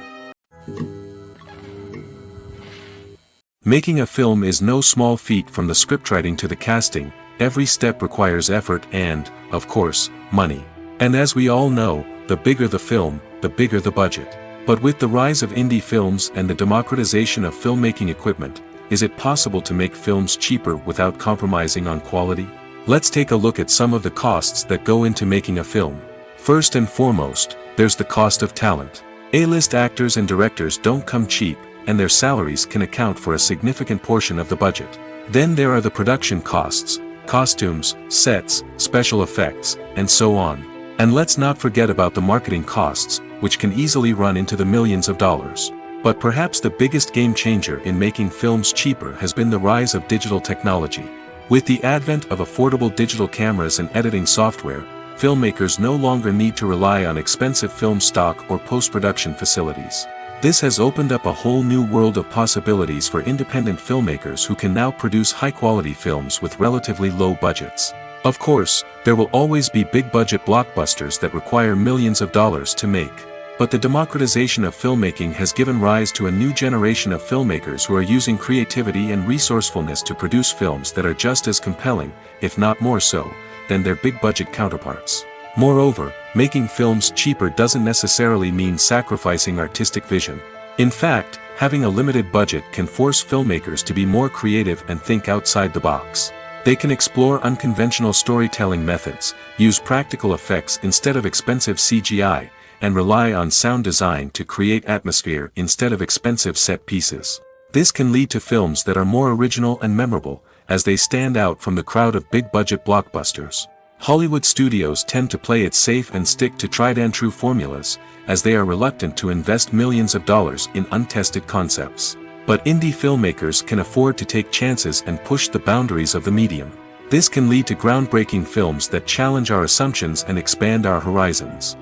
Making a film is no small feat. From the scriptwriting to the casting, every step requires effort and, of course, money. And as we all know, the bigger the film, the bigger the budget. But with the rise of indie films and the democratization of filmmaking equipment, is it possible to make films cheaper without compromising on quality? Let's take a look at some of the costs that go into making a film. First and foremost, there's the cost of talent. A-list actors and directors don't come cheap, and their salaries can account for a significant portion of the budget. Then there are the production costs, costumes, sets, special effects, and so on. And let's not forget about the marketing costs, which can easily run into the millions of dollars. But perhaps the biggest game changer in making films cheaper has been the rise of digital technology. With the advent of affordable digital cameras and editing software, filmmakers no longer need to rely on expensive film stock or post-production facilities. This has opened up a whole new world of possibilities for independent filmmakers who can now produce high-quality films with relatively low budgets. Of course, there will always be big-budget blockbusters that require millions of dollars to make. But the democratization of filmmaking has given rise to a new generation of filmmakers who are using creativity and resourcefulness to produce films that are just as compelling, if not more so, than their big-budget counterparts. Moreover, making films cheaper doesn't necessarily mean sacrificing artistic vision. In fact, having a limited budget can force filmmakers to be more creative and think outside the box. They can explore unconventional storytelling methods, use practical effects instead of expensive CGI, and rely on sound design to create atmosphere instead of expensive set pieces. This can lead to films that are more original and memorable, as they stand out from the crowd of big-budget blockbusters. Hollywood studios tend to play it safe and stick to tried-and-true formulas, as they are reluctant to invest millions of dollars in untested concepts. But indie filmmakers can afford to take chances and push the boundaries of the medium. This can lead to groundbreaking films that challenge our assumptions and expand our horizons.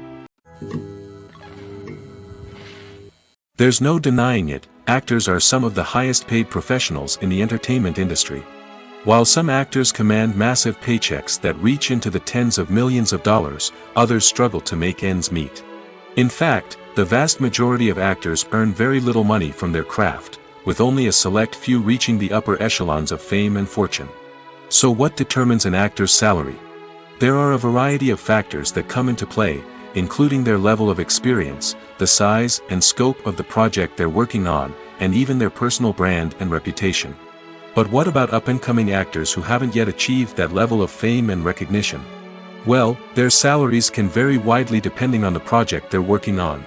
There's no denying it, actors are some of the highest-paid professionals in the entertainment industry. While some actors command massive paychecks that reach into the tens of millions of dollars, others struggle to make ends meet. In fact, the vast majority of actors earn very little money from their craft, with only a select few reaching the upper echelons of fame and fortune. So what determines an actor's salary? There are a variety of factors that come into play, including their level of experience, the size and scope of the project they're working on, and even their personal brand and reputation. But what about up-and-coming actors who haven't yet achieved that level of fame and recognition? Well, their salaries can vary widely depending on the project they're working on.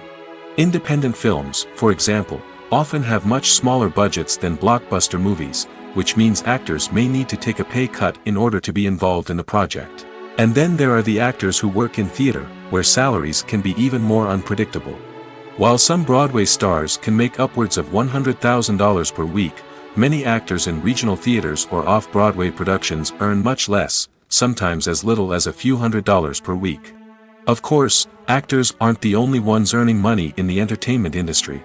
Independent films, for example, often have much smaller budgets than blockbuster movies, which means actors may need to take a pay cut in order to be involved in the project. And then there are the actors who work in theater, where salaries can be even more unpredictable. While some Broadway stars can make upwards of $100,000 per week, many actors in regional theaters or off-Broadway productions earn much less, sometimes as little as a few $100s per week. Of course, actors aren't the only ones earning money in the entertainment industry.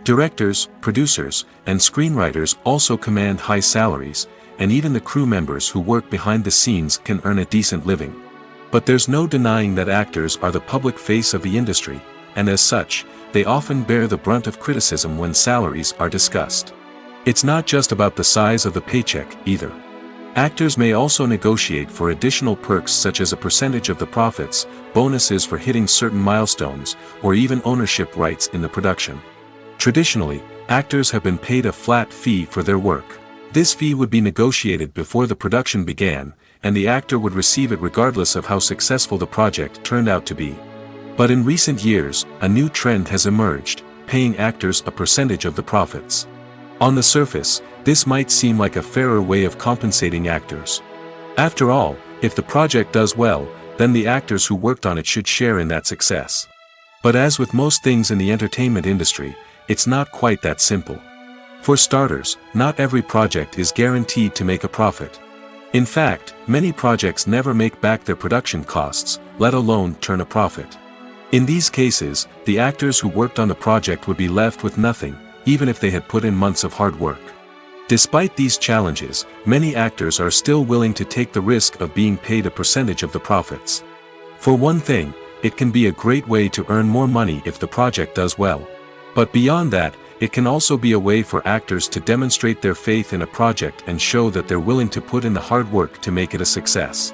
Directors, producers, and screenwriters also command high salaries, and even the crew members who work behind the scenes can earn a decent living. But there's no denying that actors are the public face of the industry, and as such, they often bear the brunt of criticism when salaries are discussed. It's not just about the size of the paycheck, either. Actors may also negotiate for additional perks such as a percentage of the profits, bonuses for hitting certain milestones, or even ownership rights in the production. Traditionally, actors have been paid a flat fee for their work. This fee would be negotiated before the production began, and the actor would receive it regardless of how successful the project turned out to be. But in recent years, a new trend has emerged, paying actors a percentage of the profits. On the surface, this might seem like a fairer way of compensating actors. After all, if the project does well, then the actors who worked on it should share in that success. But as with most things in the entertainment industry, it's not quite that simple. For starters, not every project is guaranteed to make a profit. In fact, many projects never make back their production costs, let alone turn a profit. In these cases, the actors who worked on the project would be left with nothing, even if they had put in months of hard work. Despite these challenges, many actors are still willing to take the risk of being paid a percentage of the profits. For one thing, it can be a great way to earn more money if the project does well. But beyond that, it can also be a way for actors to demonstrate their faith in a project and show that they're willing to put in the hard work to make it a success.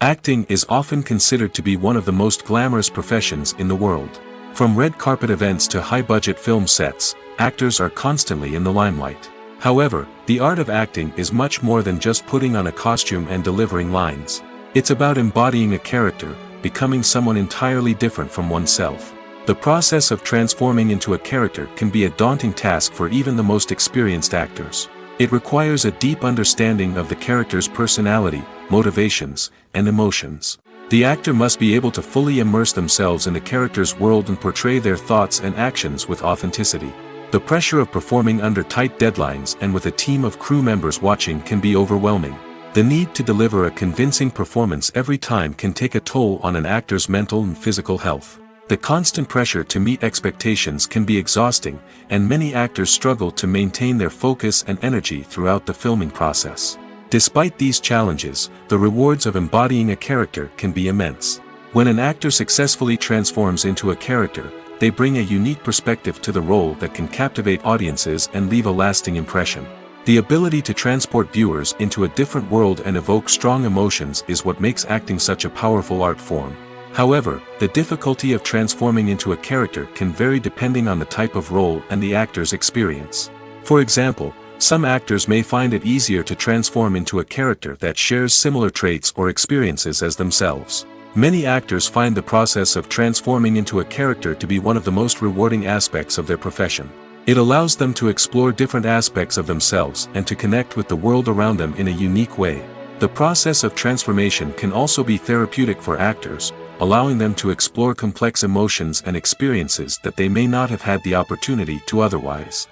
Acting is often considered to be one of the most glamorous professions in the world. From red carpet events to high-budget film sets, actors are constantly in the limelight. However, the art of acting is much more than just putting on a costume and delivering lines. It's about embodying a character, becoming someone entirely different from oneself. The process of transforming into a character can be a daunting task for even the most experienced actors. It requires a deep understanding of the character's personality, motivations, and emotions. The actor must be able to fully immerse themselves in the character's world and portray their thoughts and actions with authenticity. The pressure of performing under tight deadlines and with a team of crew members watching can be overwhelming. The need to deliver a convincing performance every time can take a toll on an actor's mental and physical health. The constant pressure to meet expectations can be exhausting, and many actors struggle to maintain their focus and energy throughout the filming process. Despite these challenges, the rewards of embodying a character can be immense. When an actor successfully transforms into a character, they bring a unique perspective to the role that can captivate audiences and leave a lasting impression. The ability to transport viewers into a different world and evoke strong emotions is what makes acting such a powerful art form. However, the difficulty of transforming into a character can vary depending on the type of role and the actor's experience. For example, some actors may find it easier to transform into a character that shares similar traits or experiences as themselves. Many actors find the process of transforming into a character to be one of the most rewarding aspects of their profession. It allows them to explore different aspects of themselves and to connect with the world around them in a unique way. The process of transformation can also be therapeutic for actors, allowing them to explore complex emotions and experiences that they may not have had the opportunity to otherwise.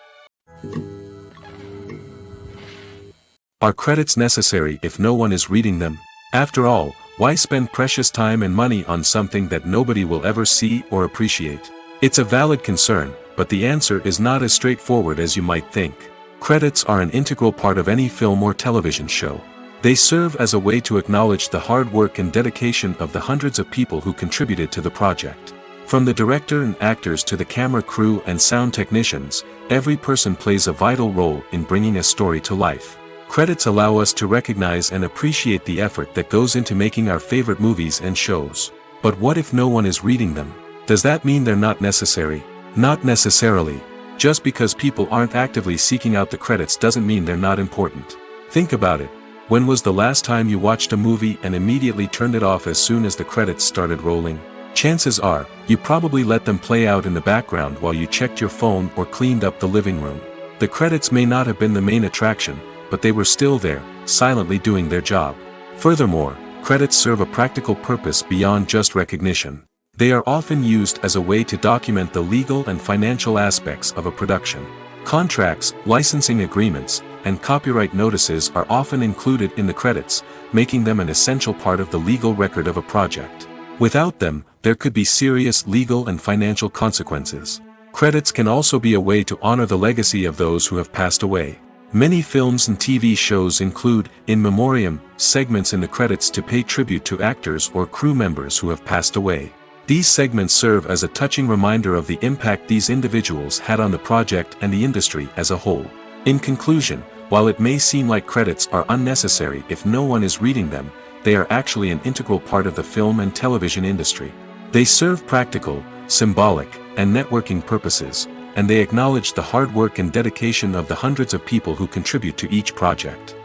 Are credits necessary if no one is reading them? After all, why spend precious time and money on something that nobody will ever see or appreciate? It's a valid concern, but the answer is not as straightforward as you might think. Credits are an integral part of any film or television show. They serve as a way to acknowledge the hard work and dedication of the hundreds of people who contributed to the project. From the director and actors to the camera crew and sound technicians, every person plays a vital role in bringing a story to life. Credits allow us to recognize and appreciate the effort that goes into making our favorite movies and shows. But what if no one is reading them? Does that mean they're not necessary? Not necessarily. Just because people aren't actively seeking out the credits doesn't mean they're not important. Think about it. When was the last time you watched a movie and immediately turned it off as soon as the credits started rolling? Chances are, you probably let them play out in the background while you checked your phone or cleaned up the living room. The credits may not have been the main attraction, but they were still there, silently doing their job. Furthermore, credits serve a practical purpose beyond just recognition. They are often used as a way to document the legal and financial aspects of a production. Contracts, licensing agreements, and copyright notices are often included in the credits, making them an essential part of the legal record of a project. Without them, there could be serious legal and financial consequences. Credits can also be a way to honor the legacy of those who have passed away. Many films and TV shows include, in memoriam, segments in the credits to pay tribute to actors or crew members who have passed away. These segments serve as a touching reminder of the impact these individuals had on the project and the industry as a whole. In conclusion, while it may seem like credits are unnecessary if no one is reading them, they are actually an integral part of the film and television industry. They serve practical, symbolic, and networking purposes, and they acknowledge the hard work and dedication of the hundreds of people who contribute to each project.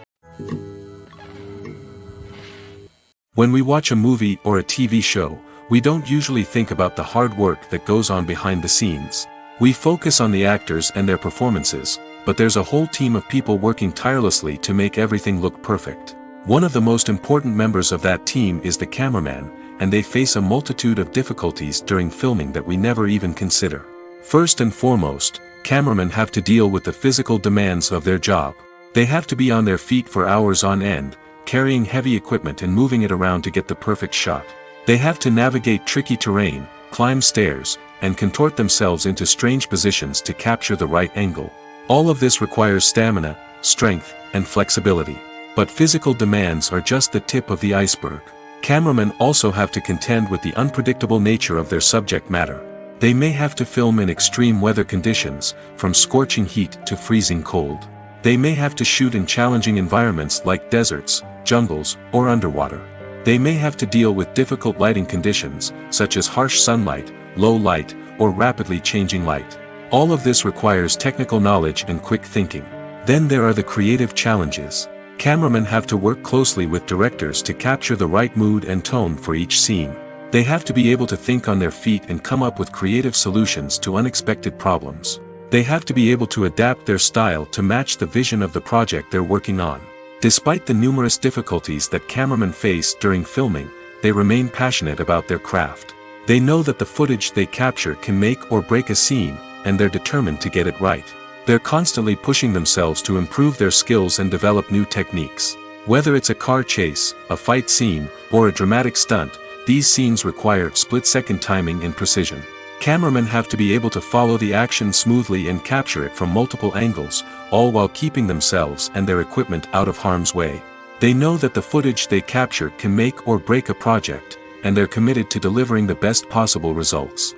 When we watch a movie or a TV show, we don't usually think about the hard work that goes on behind the scenes. We focus on the actors and their performances, but there's a whole team of people working tirelessly to make everything look perfect. One of the most important members of that team is the cameraman, and they face a multitude of difficulties during filming that we never even consider. First and foremost, cameramen have to deal with the physical demands of their job. They have to be on their feet for hours on end, carrying heavy equipment and moving it around to get the perfect shot. They have to navigate tricky terrain, climb stairs, and contort themselves into strange positions to capture the right angle. All of this requires stamina, strength, and flexibility. But physical demands are just the tip of the iceberg. Cameramen also have to contend with the unpredictable nature of their subject matter. They may have to film in extreme weather conditions, from scorching heat to freezing cold. They may have to shoot in challenging environments like deserts, jungles, or underwater. They may have to deal with difficult lighting conditions, such as harsh sunlight, low light, or rapidly changing light. All of this requires technical knowledge and quick thinking. Then there are the creative challenges. Cameramen have to work closely with directors to capture the right mood and tone for each scene. They have to be able to think on their feet and come up with creative solutions to unexpected problems. They have to be able to adapt their style to match the vision of the project they're working on. Despite the numerous difficulties that cameramen face during filming, they remain passionate about their craft. They know that the footage they capture can make or break a scene, and they're determined to get it right. They're constantly pushing themselves to improve their skills and develop new techniques. Whether it's a car chase, a fight scene, or a dramatic stunt, these scenes require split-second timing and precision. Cameramen have to be able to follow the action smoothly and capture it from multiple angles, all while keeping themselves and their equipment out of harm's way. They know that the footage they capture can make or break a project, and they're committed to delivering the best possible results.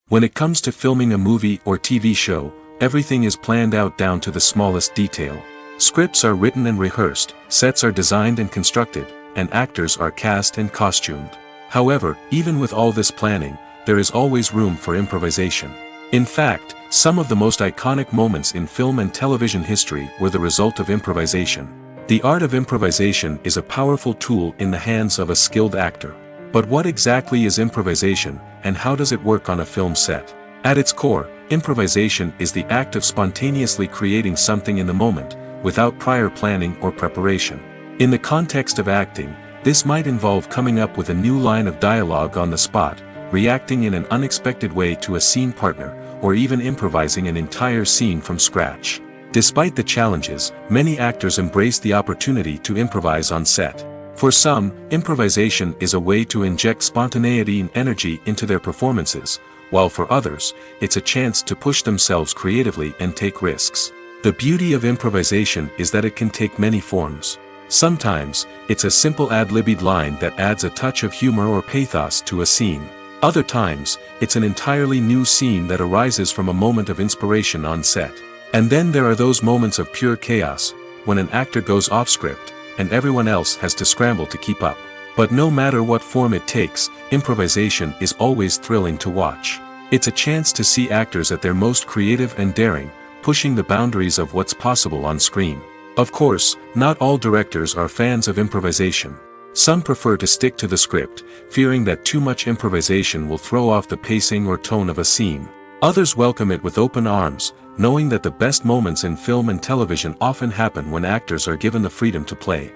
When it comes to filming a movie or TV show, everything is planned out down to the smallest detail. Scripts are written and rehearsed, sets are designed and constructed, and actors are cast and costumed. However, even with all this planning, there is always room for improvisation. In fact, some of the most iconic moments in film and television history were the result of improvisation. The art of improvisation is a powerful tool in the hands of a skilled actor. But what exactly is improvisation, and how does it work on a film set? At its core, improvisation is the act of spontaneously creating something in the moment, without prior planning or preparation. In the context of acting, this might involve coming up with a new line of dialogue on the spot, reacting in an unexpected way to a scene partner, or even improvising an entire scene from scratch. Despite the challenges, many actors embrace the opportunity to improvise on set. For some, improvisation is a way to inject spontaneity and energy into their performances, while for others, it's a chance to push themselves creatively and take risks. The beauty of improvisation is that it can take many forms. Sometimes, it's a simple ad-libbed line that adds a touch of humor or pathos to a scene. Other times, it's an entirely new scene that arises from a moment of inspiration on set. And then there are those moments of pure chaos, when an actor goes off script, and everyone else has to scramble to keep up. But no matter what form it takes, improvisation is always thrilling to watch. It's a chance to see actors at their most creative and daring, pushing the boundaries of what's possible on screen. Of course, not all directors are fans of improvisation. Some prefer to stick to the script, fearing that too much improvisation will throw off the pacing or tone of a scene. Others welcome it with open arms, knowing that the best moments in film and television often happen when actors are given the freedom to play.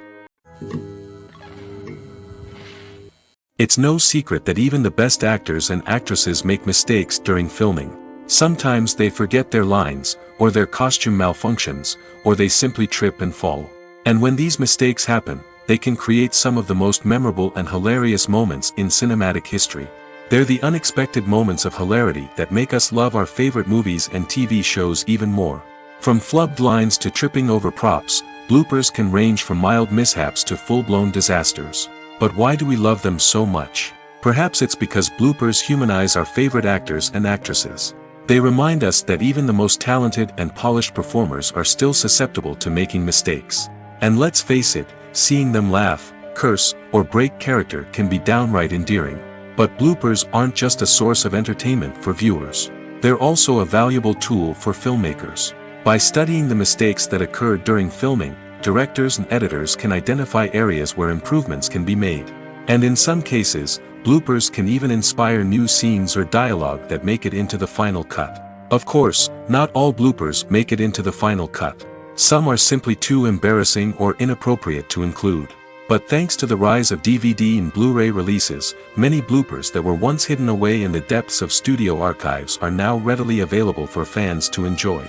It's no secret that even the best actors and actresses make mistakes during filming. Sometimes they forget their lines, or their costume malfunctions, or they simply trip and fall. And when these mistakes happen, they can create some of the most memorable and hilarious moments in cinematic history. They're the unexpected moments of hilarity that make us love our favorite movies and TV shows even more. From flubbed lines to tripping over props, bloopers can range from mild mishaps to full-blown disasters. But why do we love them so much? Perhaps it's because bloopers humanize our favorite actors and actresses. They remind us that even the most talented and polished performers are still susceptible to making mistakes. And let's face it, seeing them laugh, curse, or break character can be downright endearing. But bloopers aren't just a source of entertainment for viewers. They're also a valuable tool for filmmakers. By studying the mistakes that occurred during filming, directors and editors can identify areas where improvements can be made. And in some cases, bloopers can even inspire new scenes or dialogue that make it into the final cut. Of course, not all bloopers make it into the final cut. Some are simply too embarrassing or inappropriate to include. But thanks to the rise of DVD and Blu-ray releases, many bloopers that were once hidden away in the depths of studio archives are now readily available for fans to enjoy.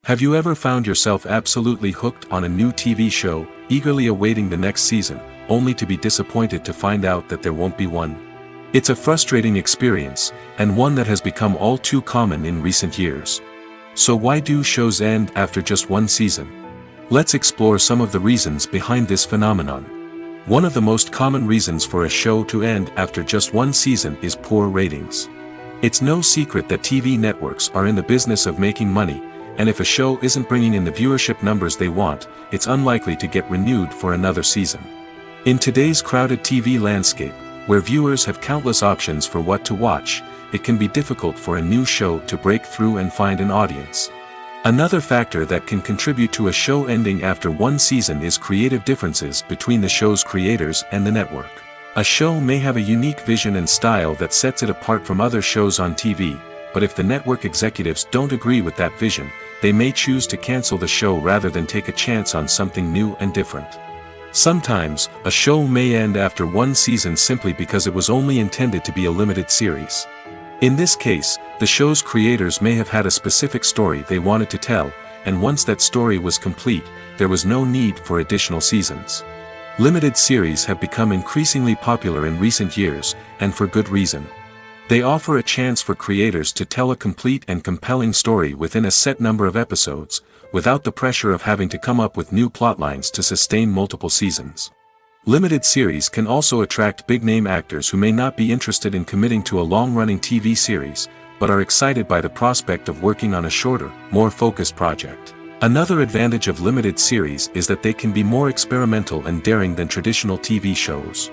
Have you ever found yourself absolutely hooked on a new TV show, eagerly awaiting the next season, only to be disappointed to find out that there won't be one? It's a frustrating experience, and one that has become all too common in recent years. So why do shows end after just one season? Let's explore some of the reasons behind this phenomenon. One of the most common reasons for a show to end after just one season is poor ratings. It's no secret that TV networks are in the business of making money, and if a show isn't bringing in the viewership numbers they want, it's unlikely to get renewed for another season. In today's crowded TV landscape, where viewers have countless options for what to watch, it can be difficult for a new show to break through and find an audience. Another factor that can contribute to a show ending after one season is creative differences between the show's creators and the network. A show may have a unique vision and style that sets it apart from other shows on TV, but if the network executives don't agree with that vision, they may choose to cancel the show rather than take a chance on something new and different. Sometimes, a show may end after one season simply because it was only intended to be a limited series. In this case, the show's creators may have had a specific story they wanted to tell, and once that story was complete, there was no need for additional seasons. Limited series have become increasingly popular in recent years, and for good reason. They offer a chance for creators to tell a complete and compelling story within a set number of episodes, without the pressure of having to come up with new plotlines to sustain multiple seasons. Limited series can also attract big-name actors who may not be interested in committing to a long-running TV series, but are excited by the prospect of working on a shorter, more focused project. Another advantage of limited series is that they can be more experimental and daring than traditional TV shows.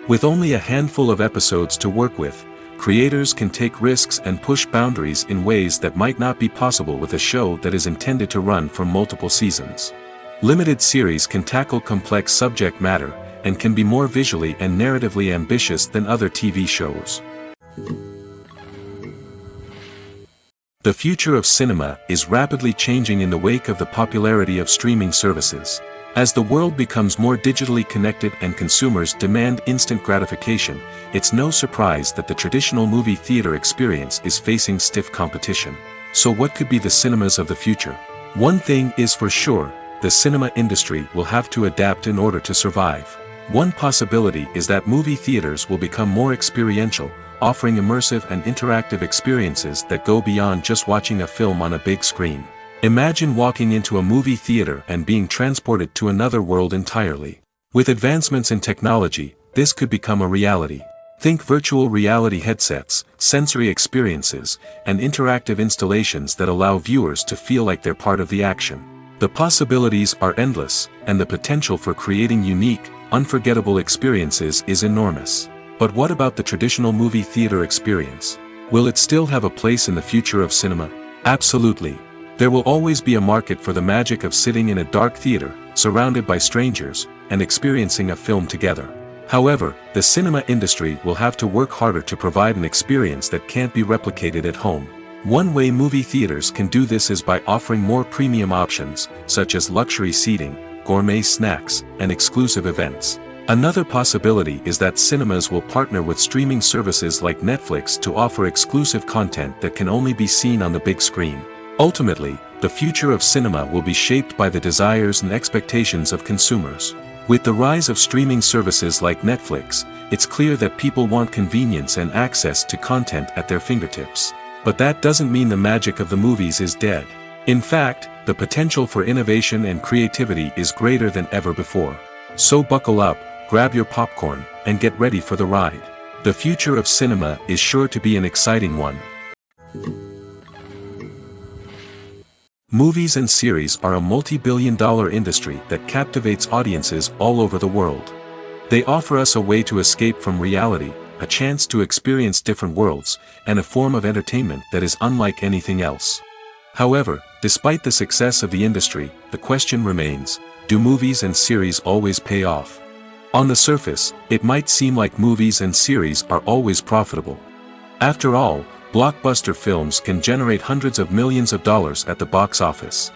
With only a handful of episodes to work with, creators can take risks and push boundaries in ways that might not be possible with a show that is intended to run for multiple seasons. Limited series can tackle complex subject matter, and can be more visually and narratively ambitious than other TV shows. The future of cinema is rapidly changing in the wake of the popularity of streaming services. As the world becomes more digitally connected and consumers demand instant gratification, it's no surprise that the traditional movie theater experience is facing stiff competition. So what could be the cinemas of the future? One thing is for sure, the cinema industry will have to adapt in order to survive. One possibility is that movie theaters will become more experiential, offering immersive and interactive experiences that go beyond just watching a film on a big screen. Imagine walking into a movie theater and being transported to another world entirely. With advancements in technology, this could become a reality. Think virtual reality headsets, sensory experiences, and interactive installations that allow viewers to feel like they're part of the action. The possibilities are endless, and the potential for creating unique, unforgettable experiences is enormous. But what about the traditional movie theater experience? Will it still have a place in the future of cinema? Absolutely. There will always be a market for the magic of sitting in a dark theater, surrounded by strangers, and experiencing a film together. However, the cinema industry will have to work harder to provide an experience that can't be replicated at home. One way movie theaters can do this is by offering more premium options, such as luxury seating, gourmet snacks, and exclusive events. Another possibility is that cinemas will partner with streaming services like Netflix to offer exclusive content that can only be seen on the big screen. Ultimately, the future of cinema will be shaped by the desires and expectations of consumers. With the rise of streaming services like Netflix, it's clear that people want convenience and access to content at their fingertips. But that doesn't mean the magic of the movies is dead. In fact, the potential for innovation and creativity is greater than ever before. So buckle up, grab your popcorn, and get ready for the ride. The future of cinema is sure to be an exciting one. Movies and series are a multi-billion-dollar industry that captivates audiences all over the world. They offer us a way to escape from reality, a chance to experience different worlds, and a form of entertainment that is unlike anything else. However, despite the success of the industry, the question remains, do movies and series always pay off? On the surface, it might seem like movies and series are always profitable. After all, blockbuster films can generate hundreds of millions of dollars at the box office.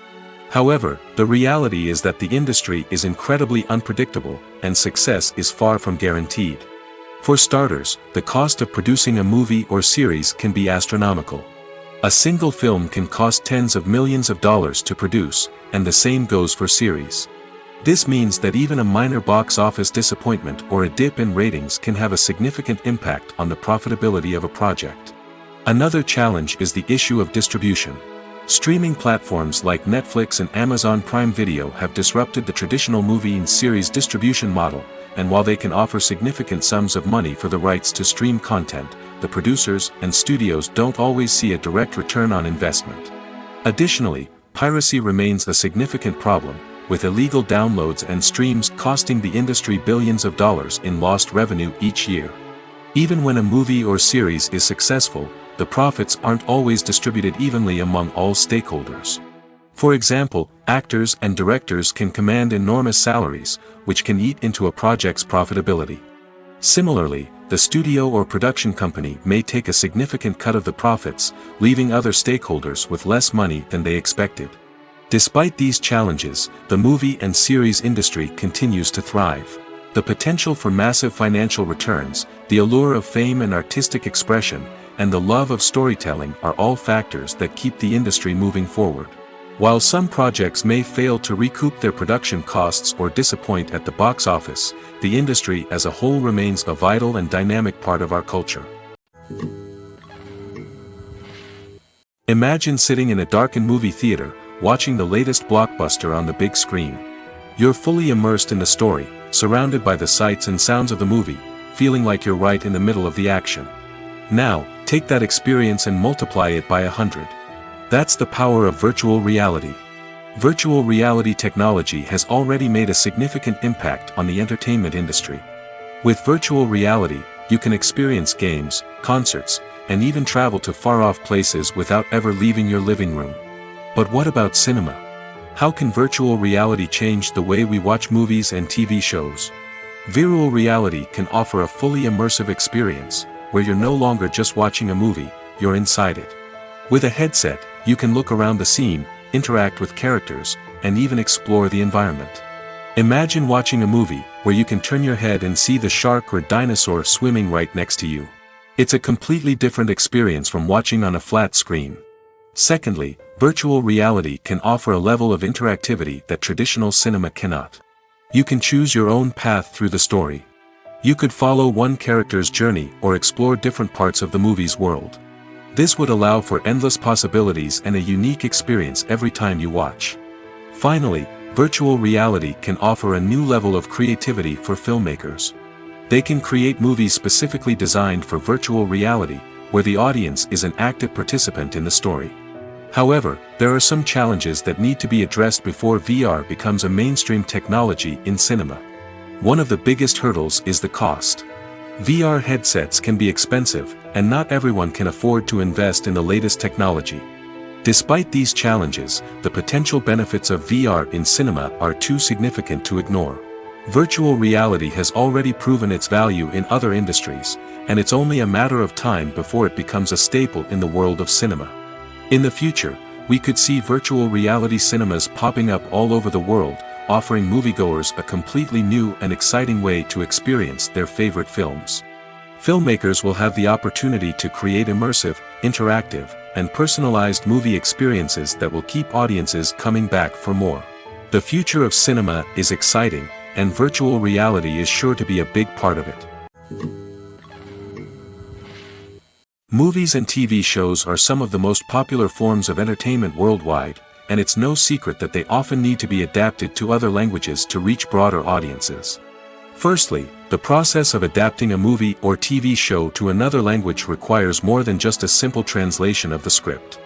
However, the reality is that the industry is incredibly unpredictable, and success is far from guaranteed. For starters, the cost of producing a movie or series can be astronomical. A single film can cost tens of millions of dollars to produce, and the same goes for series. This means that even a minor box office disappointment or a dip in ratings can have a significant impact on the profitability of a project. Another challenge is the issue of distribution. Streaming platforms like Netflix and Amazon Prime Video have disrupted the traditional movie and series distribution model, and while they can offer significant sums of money for the rights to stream content, the producers and studios don't always see a direct return on investment. Additionally, piracy remains a significant problem, with illegal downloads and streams costing the industry billions of dollars in lost revenue each year. Even when a movie or series is successful, the profits aren't always distributed evenly among all stakeholders. For example, actors and directors can command enormous salaries, which can eat into a project's profitability. Similarly, the studio or production company may take a significant cut of the profits, leaving other stakeholders with less money than they expected. Despite these challenges, the movie and series industry continues to thrive. The potential for massive financial returns, the allure of fame and artistic expression, and the love of storytelling are all factors that keep the industry moving forward. While some projects may fail to recoup their production costs or disappoint at the box office, the industry as a whole remains a vital and dynamic part of our culture. Imagine sitting in a darkened movie theater, watching the latest blockbuster on the big screen. You're fully immersed in the story, surrounded by the sights and sounds of the movie, feeling like you're right in the middle of the action. Now, take that experience and multiply it by 100. That's the power of virtual reality. Virtual reality technology has already made a significant impact on the entertainment industry. With virtual reality, you can experience games, concerts, and even travel to far-off places without ever leaving your living room. But what about cinema? How can virtual reality change the way we watch movies and TV shows? Virtual reality can offer a fully immersive experience, where you're no longer just watching a movie, you're inside it. With a headset, you can look around the scene, interact with characters, and even explore the environment. Imagine watching a movie where you can turn your head and see the shark or dinosaur swimming right next to you. It's a completely different experience from watching on a flat screen. Secondly, virtual reality can offer a level of interactivity that traditional cinema cannot. You can choose your own path through the story. You could follow one character's journey or explore different parts of the movie's world. This would allow for endless possibilities and a unique experience every time you watch. Finally, virtual reality can offer a new level of creativity for filmmakers. They can create movies specifically designed for virtual reality, where the audience is an active participant in the story. However, there are some challenges that need to be addressed before VR becomes a mainstream technology in cinema. One of the biggest hurdles is the cost. VR headsets can be expensive, and not everyone can afford to invest in the latest technology. Despite these challenges, the potential benefits of VR in cinema are too significant to ignore. Virtual reality has already proven its value in other industries, and it's only a matter of time before it becomes a staple in the world of cinema. In the future, we could see virtual reality cinemas popping up all over the world, offering moviegoers a completely new and exciting way to experience their favorite films. Filmmakers will have the opportunity to create immersive, interactive, and personalized movie experiences that will keep audiences coming back for more. The future of cinema is exciting, and virtual reality is sure to be a big part of it. Movies and TV shows are some of the most popular forms of entertainment worldwide, and it's no secret that they often need to be adapted to other languages to reach broader audiences. Firstly, the process of adapting a movie or TV show to another language requires more than just a simple translation of the script.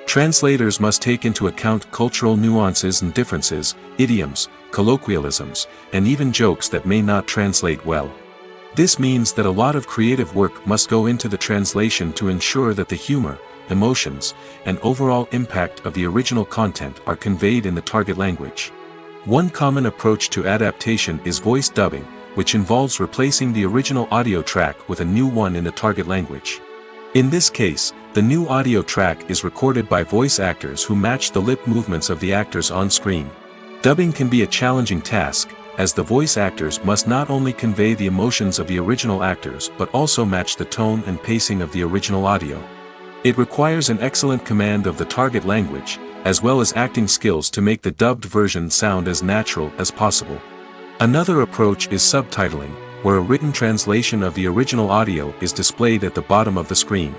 Translators must take into account cultural nuances and differences, idioms, colloquialisms, and even jokes that may not translate well. This means that a lot of creative work must go into the translation to ensure that the humor, emotions, and overall impact of the original content are conveyed in the target language. One common approach to adaptation is voice dubbing, which involves replacing the original audio track with a new one in the target language. In this case, the new audio track is recorded by voice actors who match the lip movements of the actors on screen. Dubbing can be a challenging task, as the voice actors must not only convey the emotions of the original actors but also match the tone and pacing of the original audio. It requires an excellent command of the target language, as well as acting skills to make the dubbed version sound as natural as possible. Another approach is subtitling, where a written translation of the original audio is displayed at the bottom of the screen.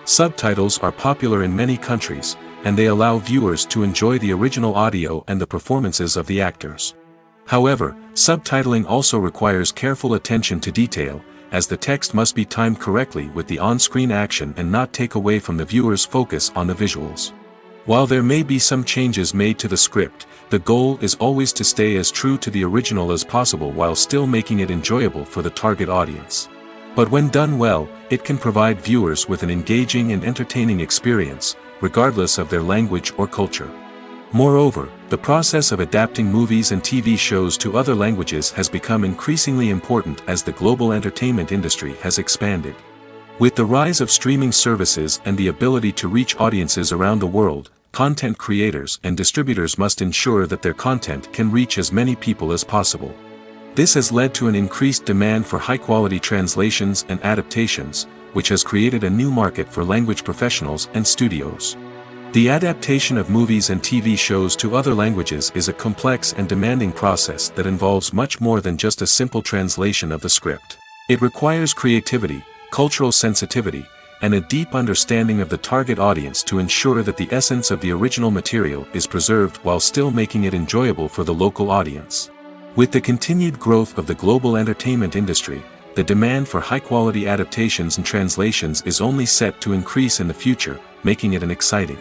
Subtitles are popular in many countries, and they allow viewers to enjoy the original audio and the performances of the actors. However, subtitling also requires careful attention to detail, as the text must be timed correctly with the on-screen action and not take away from the viewer's focus on the visuals. While there may be some changes made to the script, the goal is always to stay as true to the original as possible while still making it enjoyable for the target audience. But when done well, it can provide viewers with an engaging and entertaining experience, regardless of their language or culture. Moreover, the process of adapting movies and TV shows to other languages has become increasingly important as the global entertainment industry has expanded. With the rise of streaming services and the ability to reach audiences around the world, content creators and distributors must ensure that their content can reach as many people as possible. This has led to an increased demand for high-quality translations and adaptations, which has created a new market for language professionals and studios. The adaptation of movies and TV shows to other languages is a complex and demanding process that involves much more than just a simple translation of the script. It requires creativity, cultural sensitivity, and a deep understanding of the target audience to ensure that the essence of the original material is preserved while still making it enjoyable for the local audience. With the continued growth of the global entertainment industry, the demand for high-quality adaptations and translations is only set to increase in the future, making it an exciting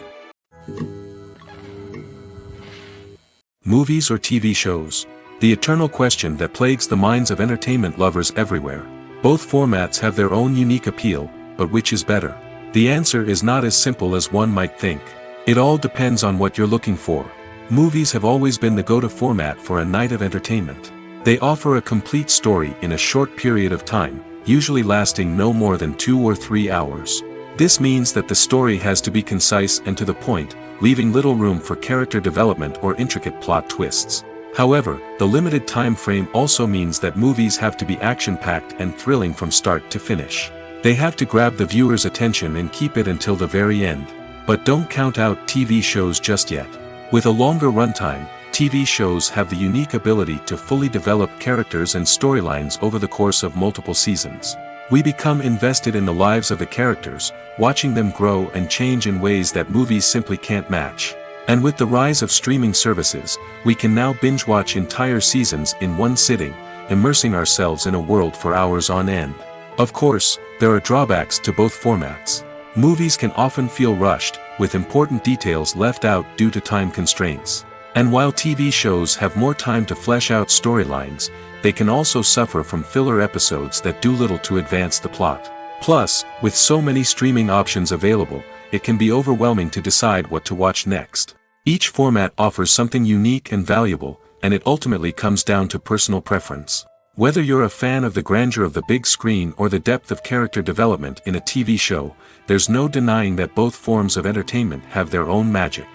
movies or TV shows. The eternal question that plagues the minds of entertainment lovers everywhere. Both formats have their own unique appeal, but which is better? The answer is not as simple as one might think. It all depends on what you're looking for. Movies have always been the go-to format for a night of entertainment. They offer a complete story in a short period of time, usually lasting no more than 2 or 3 hours. This means that the story has to be concise and to the point, leaving little room for character development or intricate plot twists. However, the limited time frame also means that movies have to be action-packed and thrilling from start to finish. They have to grab the viewer's attention and keep it until the very end. But don't count out TV shows just yet. With a longer runtime, TV shows have the unique ability to fully develop characters and storylines over the course of multiple seasons. We become invested in the lives of the characters, watching them grow and change in ways that movies simply can't match. And with the rise of streaming services, we can now binge-watch entire seasons in one sitting, immersing ourselves in a world for hours on end. Of course, there are drawbacks to both formats. Movies can often feel rushed, with important details left out due to time constraints. And while TV shows have more time to flesh out storylines, they can also suffer from filler episodes that do little to advance the plot. Plus, with so many streaming options available, it can be overwhelming to decide what to watch next. Each format offers something unique and valuable, and it ultimately comes down to personal preference. Whether you're a fan of the grandeur of the big screen or the depth of character development in a TV show, there's no denying that both forms of entertainment have their own magic.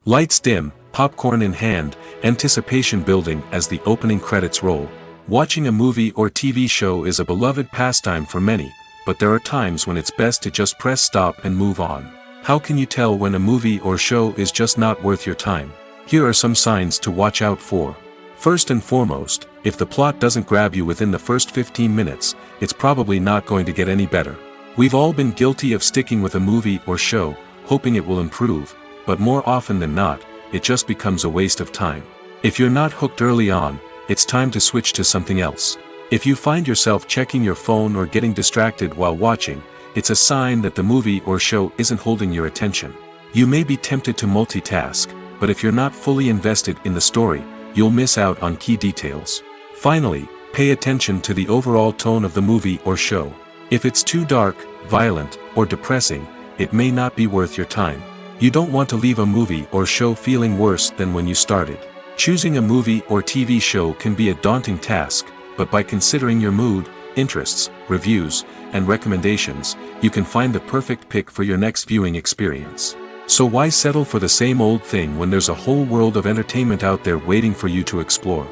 Lights dim, popcorn in hand, anticipation building as the opening credits roll. Watching a movie or TV show is a beloved pastime for many, but there are times when it's best to just press stop and move on. How can you tell when a movie or show is just not worth your time? Here are some signs to watch out for. First and foremost, if the plot doesn't grab you within the first 15 minutes, it's probably not going to get any better. We've all been guilty of sticking with a movie or show, hoping it will improve, but more often than not, it just becomes a waste of time. If you're not hooked early on, it's time to switch to something else. If you find yourself checking your phone or getting distracted while watching, it's a sign that the movie or show isn't holding your attention. You may be tempted to multitask, but if you're not fully invested in the story, you'll miss out on key details. Finally, pay attention to the overall tone of the movie or show. If it's too dark, violent, or depressing, it may not be worth your time. You don't want to leave a movie or show feeling worse than when you started. Choosing a movie or TV show can be a daunting task, but by considering your mood, interests, reviews, and recommendations, you can find the perfect pick for your next viewing experience. So why settle for the same old thing when there's a whole world of entertainment out there waiting for you to explore?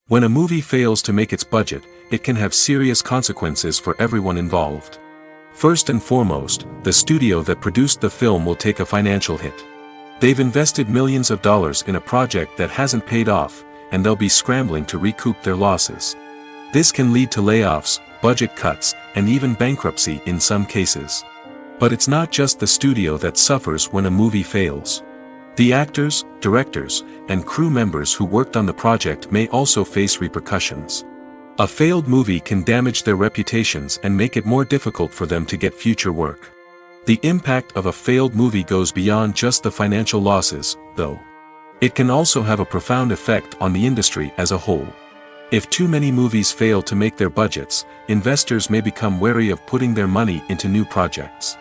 When a movie fails to make its budget, it can have serious consequences for everyone involved. First and foremost, the studio that produced the film will take a financial hit. They've invested millions of dollars in a project that hasn't paid off, and they'll be scrambling to recoup their losses. This can lead to layoffs, budget cuts, and even bankruptcy in some cases. But it's not just the studio that suffers when a movie fails. The actors, directors, and crew members who worked on the project may also face repercussions. A failed movie can damage their reputations and make it more difficult for them to get future work. The impact of a failed movie goes beyond just the financial losses, though. It can also have a profound effect on the industry as a whole. If too many movies fail to make their budgets, investors may become wary of putting their money into new projects.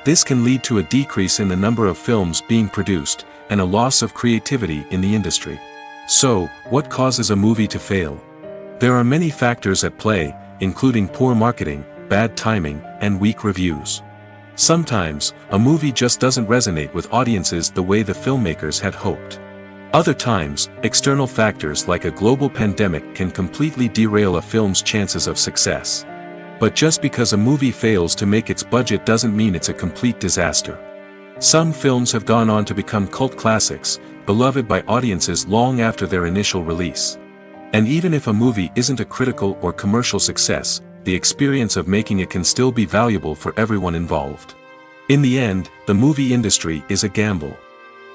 This can lead to a decrease in the number of films being produced, and a loss of creativity in the industry. So, what causes a movie to fail? There are many factors at play, including poor marketing, bad timing, and weak reviews. Sometimes, a movie just doesn't resonate with audiences the way the filmmakers had hoped. Other times, external factors like a global pandemic can completely derail a film's chances of success. But just because a movie fails to make its budget doesn't mean it's a complete disaster. Some films have gone on to become cult classics, beloved by audiences long after their initial release. And even if a movie isn't a critical or commercial success, the experience of making it can still be valuable for everyone involved. In the end, the movie industry is a gamble.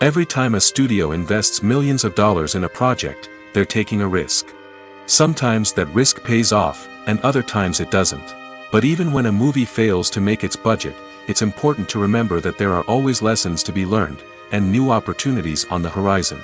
Every time a studio invests millions of dollars in a project, they're taking a risk. Sometimes that risk pays off, and other times it doesn't. But even when a movie fails to make its budget, it's important to remember that there are always lessons to be learned, and new opportunities on the horizon.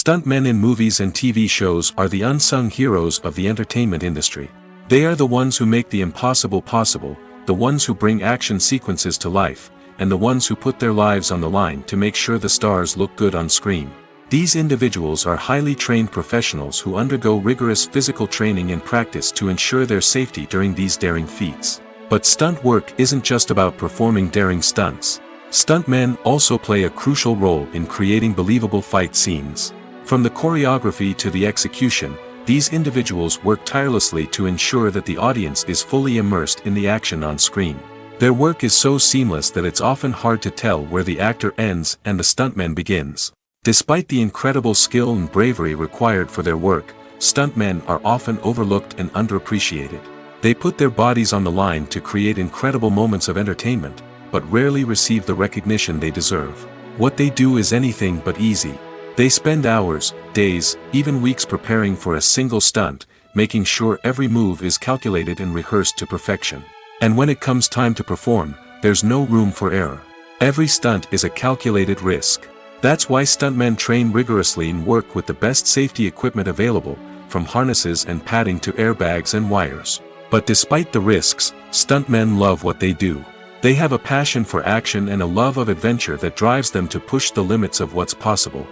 Stuntmen in movies and TV shows are the unsung heroes of the entertainment industry. They are the ones who make the impossible possible, the ones who bring action sequences to life, and the ones who put their lives on the line to make sure the stars look good on screen. These individuals are highly trained professionals who undergo rigorous physical training and practice to ensure their safety during these daring feats. But stunt work isn't just about performing daring stunts. Stuntmen also play a crucial role in creating believable fight scenes. From the choreography to the execution, these individuals work tirelessly to ensure that the audience is fully immersed in the action on screen. Their work is so seamless that it's often hard to tell where the actor ends and the stuntman begins. Despite the incredible skill and bravery required for their work, stuntmen are often overlooked and underappreciated. They put their bodies on the line to create incredible moments of entertainment, but rarely receive the recognition they deserve. What they do is anything but easy. They spend hours, days, even weeks preparing for a single stunt, making sure every move is calculated and rehearsed to perfection. And when it comes time to perform, there's no room for error. Every stunt is a calculated risk. That's why stuntmen train rigorously and work with the best safety equipment available, from harnesses and padding to airbags and wires. But despite the risks, stuntmen love what they do. They have a passion for action and a love of adventure that drives them to push the limits of what's possible.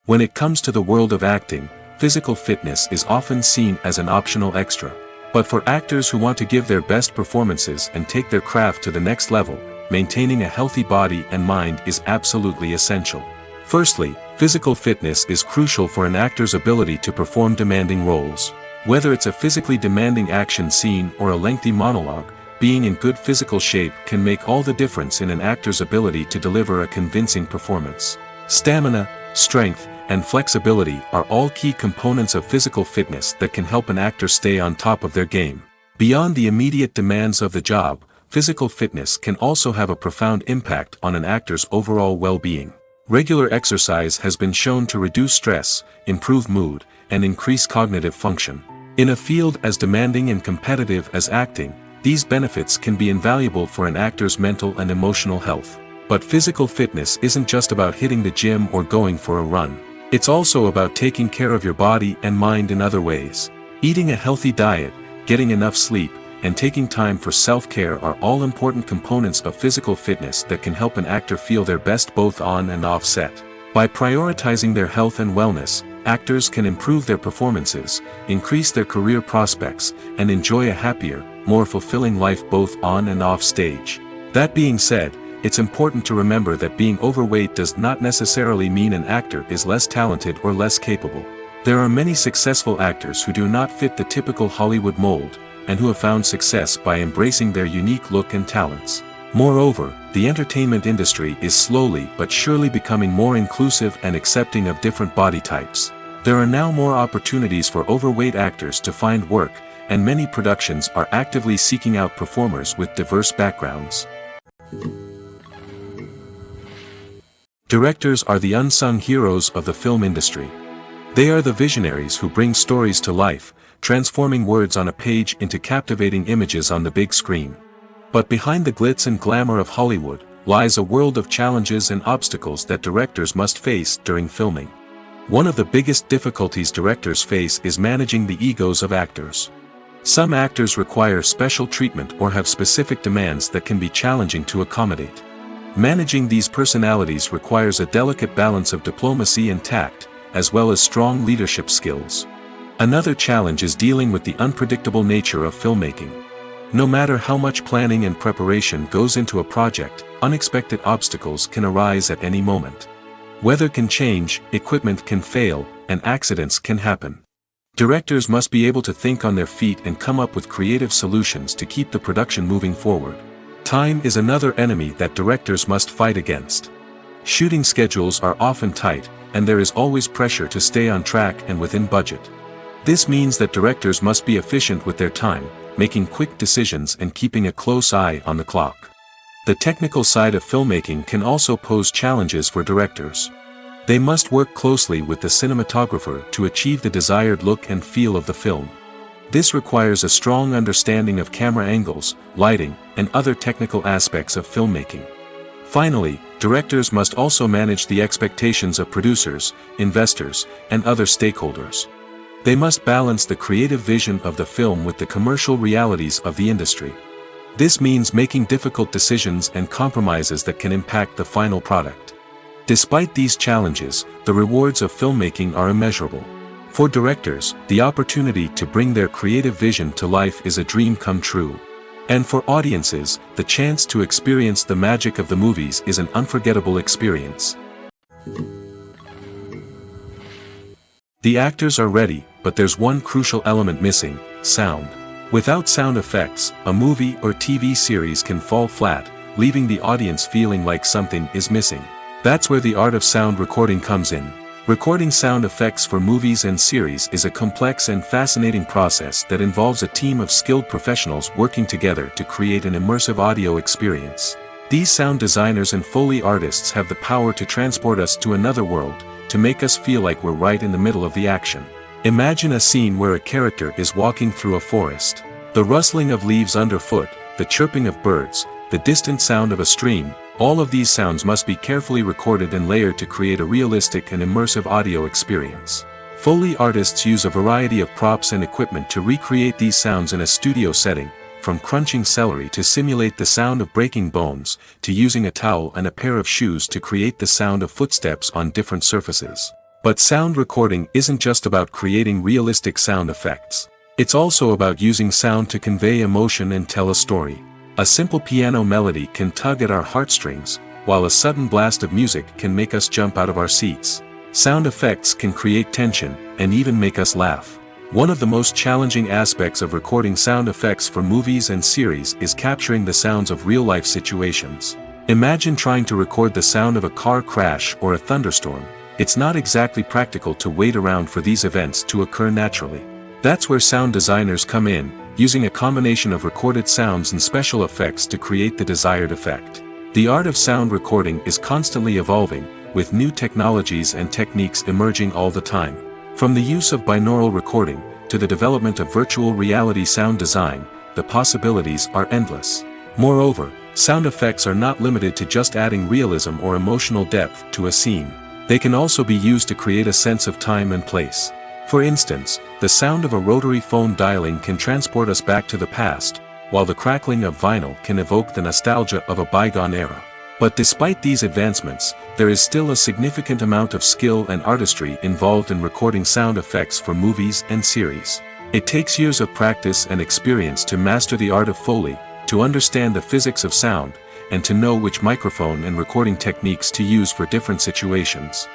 When it comes to the world of acting, physical fitness is often seen as an optional extra. But for actors who want to give their best performances and take their craft to the next level, maintaining a healthy body and mind is absolutely essential. Firstly, physical fitness is crucial for an actor's ability to perform demanding roles. Whether it's a physically demanding action scene or a lengthy monologue, being in good physical shape can make all the difference in an actor's ability to deliver a convincing performance. Stamina, strength, and flexibility are all key components of physical fitness that can help an actor stay on top of their game. Beyond the immediate demands of the job, physical fitness can also have a profound impact on an actor's overall well-being. Regular exercise has been shown to reduce stress, improve mood, and increase cognitive function. In a field as demanding and competitive as acting, these benefits can be invaluable for an actor's mental and emotional health. But physical fitness isn't just about hitting the gym or going for a run. It's also about taking care of your body and mind in other ways. Eating a healthy diet, getting enough sleep, and taking time for self-care are all important components of physical fitness that can help an actor feel their best both on and off set. By prioritizing their health and wellness, actors can improve their performances, increase their career prospects, and enjoy a happier, more fulfilling life both on and off stage. That being said, it's important to remember that being overweight does not necessarily mean an actor is less talented or less capable. There are many successful actors who do not fit the typical Hollywood mold, and who have found success by embracing their unique look and talents. Moreover, the entertainment industry is slowly but surely becoming more inclusive and accepting of different body types. There are now more opportunities for overweight actors to find work, and many productions are actively seeking out performers with diverse backgrounds. Directors are the unsung heroes of the film industry. They are the visionaries who bring stories to life, transforming words on a page into captivating images on the big screen. But behind the glitz and glamour of Hollywood, lies a world of challenges and obstacles that directors must face during filming. One of the biggest difficulties directors face is managing the egos of actors. Some actors require special treatment or have specific demands that can be challenging to accommodate. Managing these personalities requires a delicate balance of diplomacy and tact, as well as strong leadership skills. Another challenge is dealing with the unpredictable nature of filmmaking. No matter how much planning and preparation goes into a project, unexpected obstacles can arise at any moment. Weather can change, equipment can fail, and accidents can happen. Directors must be able to think on their feet and come up with creative solutions to keep the production moving forward. Time is another enemy that directors must fight against. Shooting schedules are often tight, and there is always pressure to stay on track and within budget. This means that directors must be efficient with their time, making quick decisions and keeping a close eye on the clock. The technical side of filmmaking can also pose challenges for directors. They must work closely with the cinematographer to achieve the desired look and feel of the film. This requires a strong understanding of camera angles, lighting, and other technical aspects of filmmaking. Finally, directors must also manage the expectations of producers, investors, and other stakeholders. They must balance the creative vision of the film with the commercial realities of the industry. This means making difficult decisions and compromises that can impact the final product. Despite these challenges, the rewards of filmmaking are immeasurable. For directors, the opportunity to bring their creative vision to life is a dream come true. And for audiences, the chance to experience the magic of the movies is an unforgettable experience. The actors are ready, but there's one crucial element missing: sound. Without sound effects, a movie or TV series can fall flat, leaving the audience feeling like something is missing. That's where the art of sound recording comes in. Recording sound effects for movies and series is a complex and fascinating process that involves a team of skilled professionals working together to create an immersive audio experience. These sound designers and Foley artists have the power to transport us to another world, to make us feel like we're right in the middle of the action. Imagine a scene where a character is walking through a forest. The rustling of leaves underfoot, the chirping of birds, the distant sound of a stream, all of these sounds must be carefully recorded and layered to create a realistic and immersive audio experience. Foley artists use a variety of props and equipment to recreate these sounds in a studio setting, from crunching celery to simulate the sound of breaking bones, to using a towel and a pair of shoes to create the sound of footsteps on different surfaces. But sound recording isn't just about creating realistic sound effects. It's also about using sound to convey emotion and tell a story. A simple piano melody can tug at our heartstrings, while a sudden blast of music can make us jump out of our seats. Sound effects can create tension, and even make us laugh. One of the most challenging aspects of recording sound effects for movies and series is capturing the sounds of real-life situations. Imagine trying to record the sound of a car crash or a thunderstorm. It's not exactly practical to wait around for these events to occur naturally. That's where sound designers come in, using a combination of recorded sounds and special effects to create the desired effect. The art of sound recording is constantly evolving, with new technologies and techniques emerging all the time. From the use of binaural recording, to the development of virtual reality sound design, the possibilities are endless. Moreover, sound effects are not limited to just adding realism or emotional depth to a scene. They can also be used to create a sense of time and place. For instance, the sound of a rotary phone dialing can transport us back to the past, while the crackling of vinyl can evoke the nostalgia of a bygone era. But despite these advancements, there is still a significant amount of skill and artistry involved in recording sound effects for movies and series. It takes years of practice and experience to master the art of Foley, to understand the physics of sound, and to know which microphone and recording techniques to use for different situations.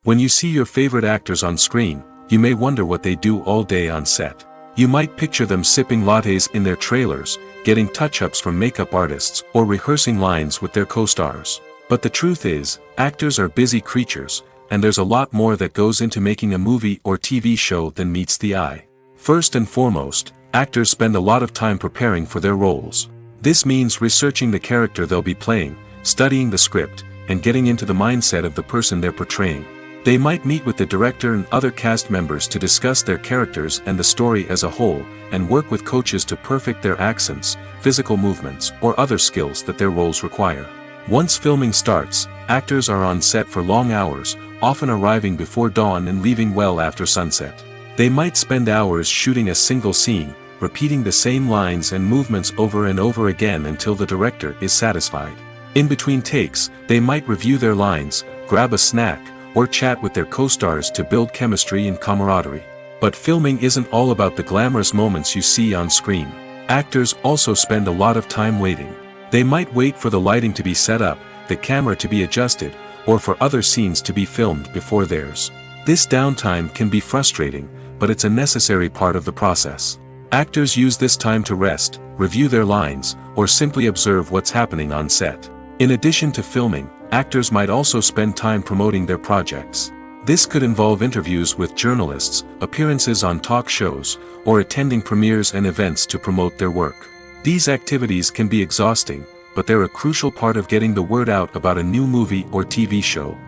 When you see your favorite actors on screen, you may wonder what they do all day on set. You might picture them sipping lattes in their trailers, getting touch-ups from makeup artists, or rehearsing lines with their co-stars. But the truth is, actors are busy creatures, and there's a lot more that goes into making a movie or TV show than meets the eye. First and foremost, actors spend a lot of time preparing for their roles. This means researching the character they'll be playing, studying the script, and getting into the mindset of the person they're portraying. They might meet with the director and other cast members to discuss their characters and the story as a whole, and work with coaches to perfect their accents, physical movements, or other skills that their roles require. Once filming starts, actors are on set for long hours, often arriving before dawn and leaving well after sunset. They might spend hours shooting a single scene, repeating the same lines and movements over and over again until the director is satisfied. In between takes, they might review their lines, grab a snack, or chat with their co-stars to build chemistry and camaraderie. But filming isn't all about the glamorous moments you see on screen. Actors also spend a lot of time waiting. They might wait for the lighting to be set up, the camera to be adjusted, or for other scenes to be filmed before theirs. This downtime can be frustrating, but it's a necessary part of the process. Actors use this time to rest, review their lines, or simply observe what's happening on set. In addition to filming, actors might also spend time promoting their projects. This could involve interviews with journalists, appearances on talk shows, or attending premieres and events to promote their work. These activities can be exhausting, but they're a crucial part of getting the word out about a new movie or TV show.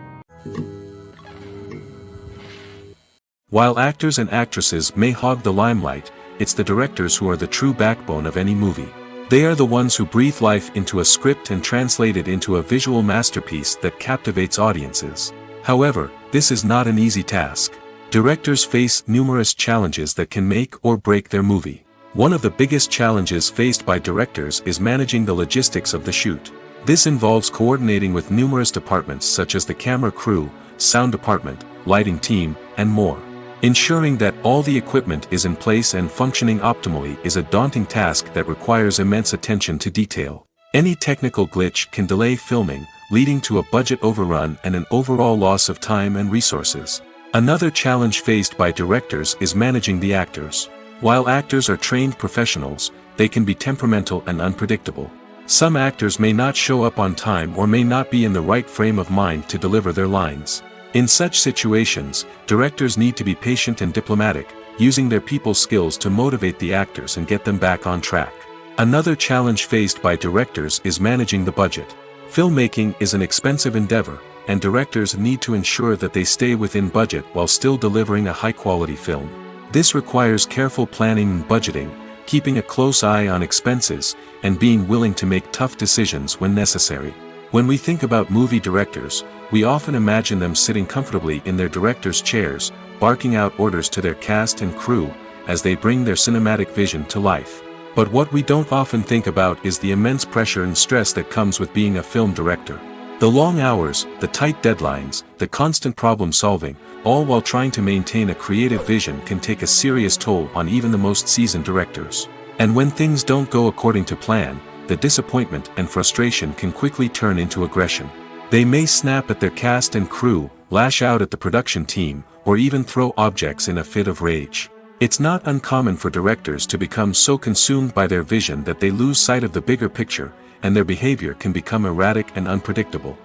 While actors and actresses may hog the limelight, it's the directors who are the true backbone of any movie. They are the ones who breathe life into a script and translate it into a visual masterpiece that captivates audiences. However, this is not an easy task. Directors face numerous challenges that can make or break their movie. One of the biggest challenges faced by directors is managing the logistics of the shoot. This involves coordinating with numerous departments such as the camera crew, sound department, lighting team, and more. Ensuring that all the equipment is in place and functioning optimally is a daunting task that requires immense attention to detail. Any technical glitch can delay filming, leading to a budget overrun and an overall loss of time and resources. Another challenge faced by directors is managing the actors. While actors are trained professionals, they can be temperamental and unpredictable. Some actors may not show up on time or may not be in the right frame of mind to deliver their lines. In such situations, directors need to be patient and diplomatic, using their people skills to motivate the actors and get them back on track. Another challenge faced by directors is managing the budget. Filmmaking is an expensive endeavor, and directors need to ensure that they stay within budget while still delivering a high-quality film. This requires careful planning and budgeting, keeping a close eye on expenses, and being willing to make tough decisions when necessary. When we think about movie directors, we often imagine them sitting comfortably in their director's chairs, barking out orders to their cast and crew, as they bring their cinematic vision to life. But what we don't often think about is the immense pressure and stress that comes with being a film director. The long hours, the tight deadlines, the constant problem solving, all while trying to maintain a creative vision can take a serious toll on even the most seasoned directors. And when things don't go according to plan, the disappointment and frustration can quickly turn into aggression. They may snap at their cast and crew, lash out at the production team, or even throw objects in a fit of rage. It's not uncommon for directors to become so consumed by their vision that they lose sight of the bigger picture, and their behavior can become erratic and unpredictable.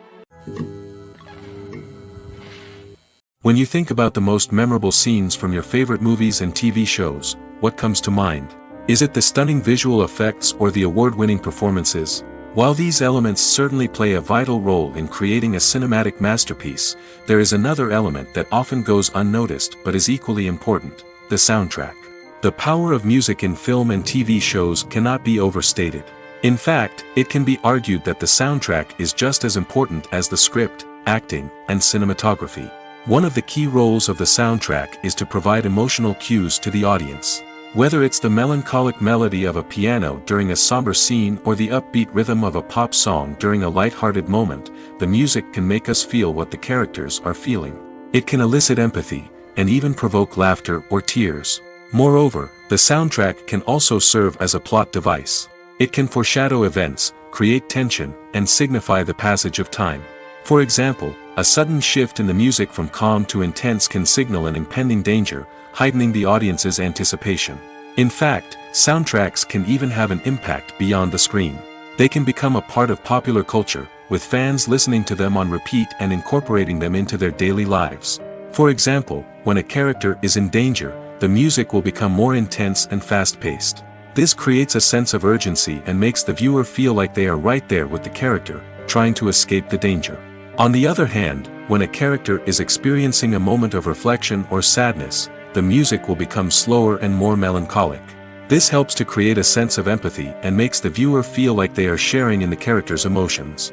When you think about the most memorable scenes from your favorite movies and TV shows, what comes to mind? Is it the stunning visual effects or the award-winning performances? While these elements certainly play a vital role in creating a cinematic masterpiece, there is another element that often goes unnoticed but is equally important: the soundtrack. The power of music in film and TV shows cannot be overstated. In fact, it can be argued that the soundtrack is just as important as the script, acting, and cinematography. One of the key roles of the soundtrack is to provide emotional cues to the audience. Whether it's the melancholic melody of a piano during a somber scene or the upbeat rhythm of a pop song during a light-hearted moment, the music can make us feel what the characters are feeling. It can elicit empathy, and even provoke laughter or tears. Moreover, the soundtrack can also serve as a plot device. It can foreshadow events, create tension, and signify the passage of time. For example, a sudden shift in the music from calm to intense can signal an impending danger, heightening the audience's anticipation. In fact, soundtracks can even have an impact beyond the screen. They can become a part of popular culture, with fans listening to them on repeat and incorporating them into their daily lives. For example, when a character is in danger, the music will become more intense and fast-paced. This creates a sense of urgency and makes the viewer feel like they are right there with the character, trying to escape the danger. On the other hand, when a character is experiencing a moment of reflection or sadness, the music will become slower and more melancholic. This helps to create a sense of empathy and makes the viewer feel like they are sharing in the character's emotions.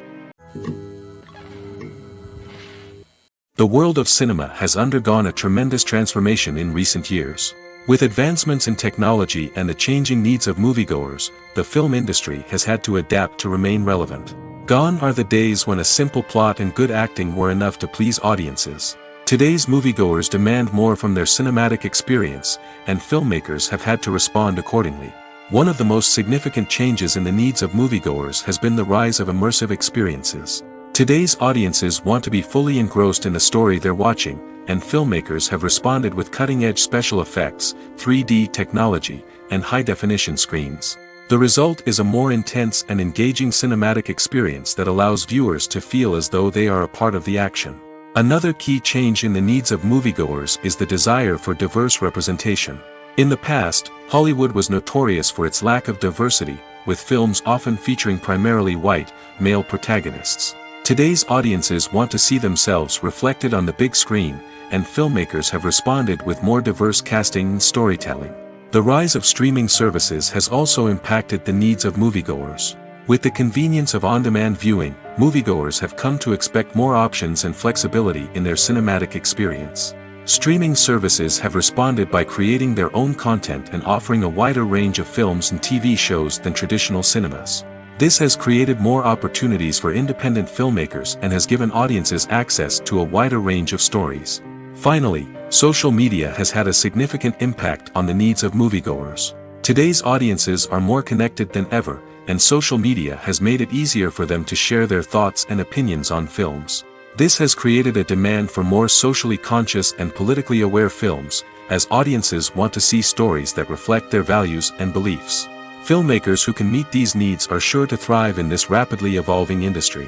The world of cinema has undergone a tremendous transformation in recent years. With advancements in technology and the changing needs of moviegoers, the film industry has had to adapt to remain relevant. Gone are the days when a simple plot and good acting were enough to please audiences. Today's moviegoers demand more from their cinematic experience, and filmmakers have had to respond accordingly. One of the most significant changes in the needs of moviegoers has been the rise of immersive experiences. Today's audiences want to be fully engrossed in the story they're watching, and filmmakers have responded with cutting-edge special effects, 3D technology, and high-definition screens. The result is a more intense and engaging cinematic experience that allows viewers to feel as though they are a part of the action. Another key change in the needs of moviegoers is the desire for diverse representation. In the past, Hollywood was notorious for its lack of diversity, with films often featuring primarily white, male protagonists. Today's audiences want to see themselves reflected on the big screen, and filmmakers have responded with more diverse casting and storytelling. The rise of streaming services has also impacted the needs of moviegoers. With the convenience of on-demand viewing, moviegoers have come to expect more options and flexibility in their cinematic experience. Streaming services have responded by creating their own content and offering a wider range of films and TV shows than traditional cinemas. This has created more opportunities for independent filmmakers and has given audiences access to a wider range of stories. Finally, social media has had a significant impact on the needs of moviegoers. Today's audiences are more connected than ever, and social media has made it easier for them to share their thoughts and opinions on films. This has created a demand for more socially conscious and politically aware films, as audiences want to see stories that reflect their values and beliefs. Filmmakers who can meet these needs are sure to thrive in this rapidly evolving industry.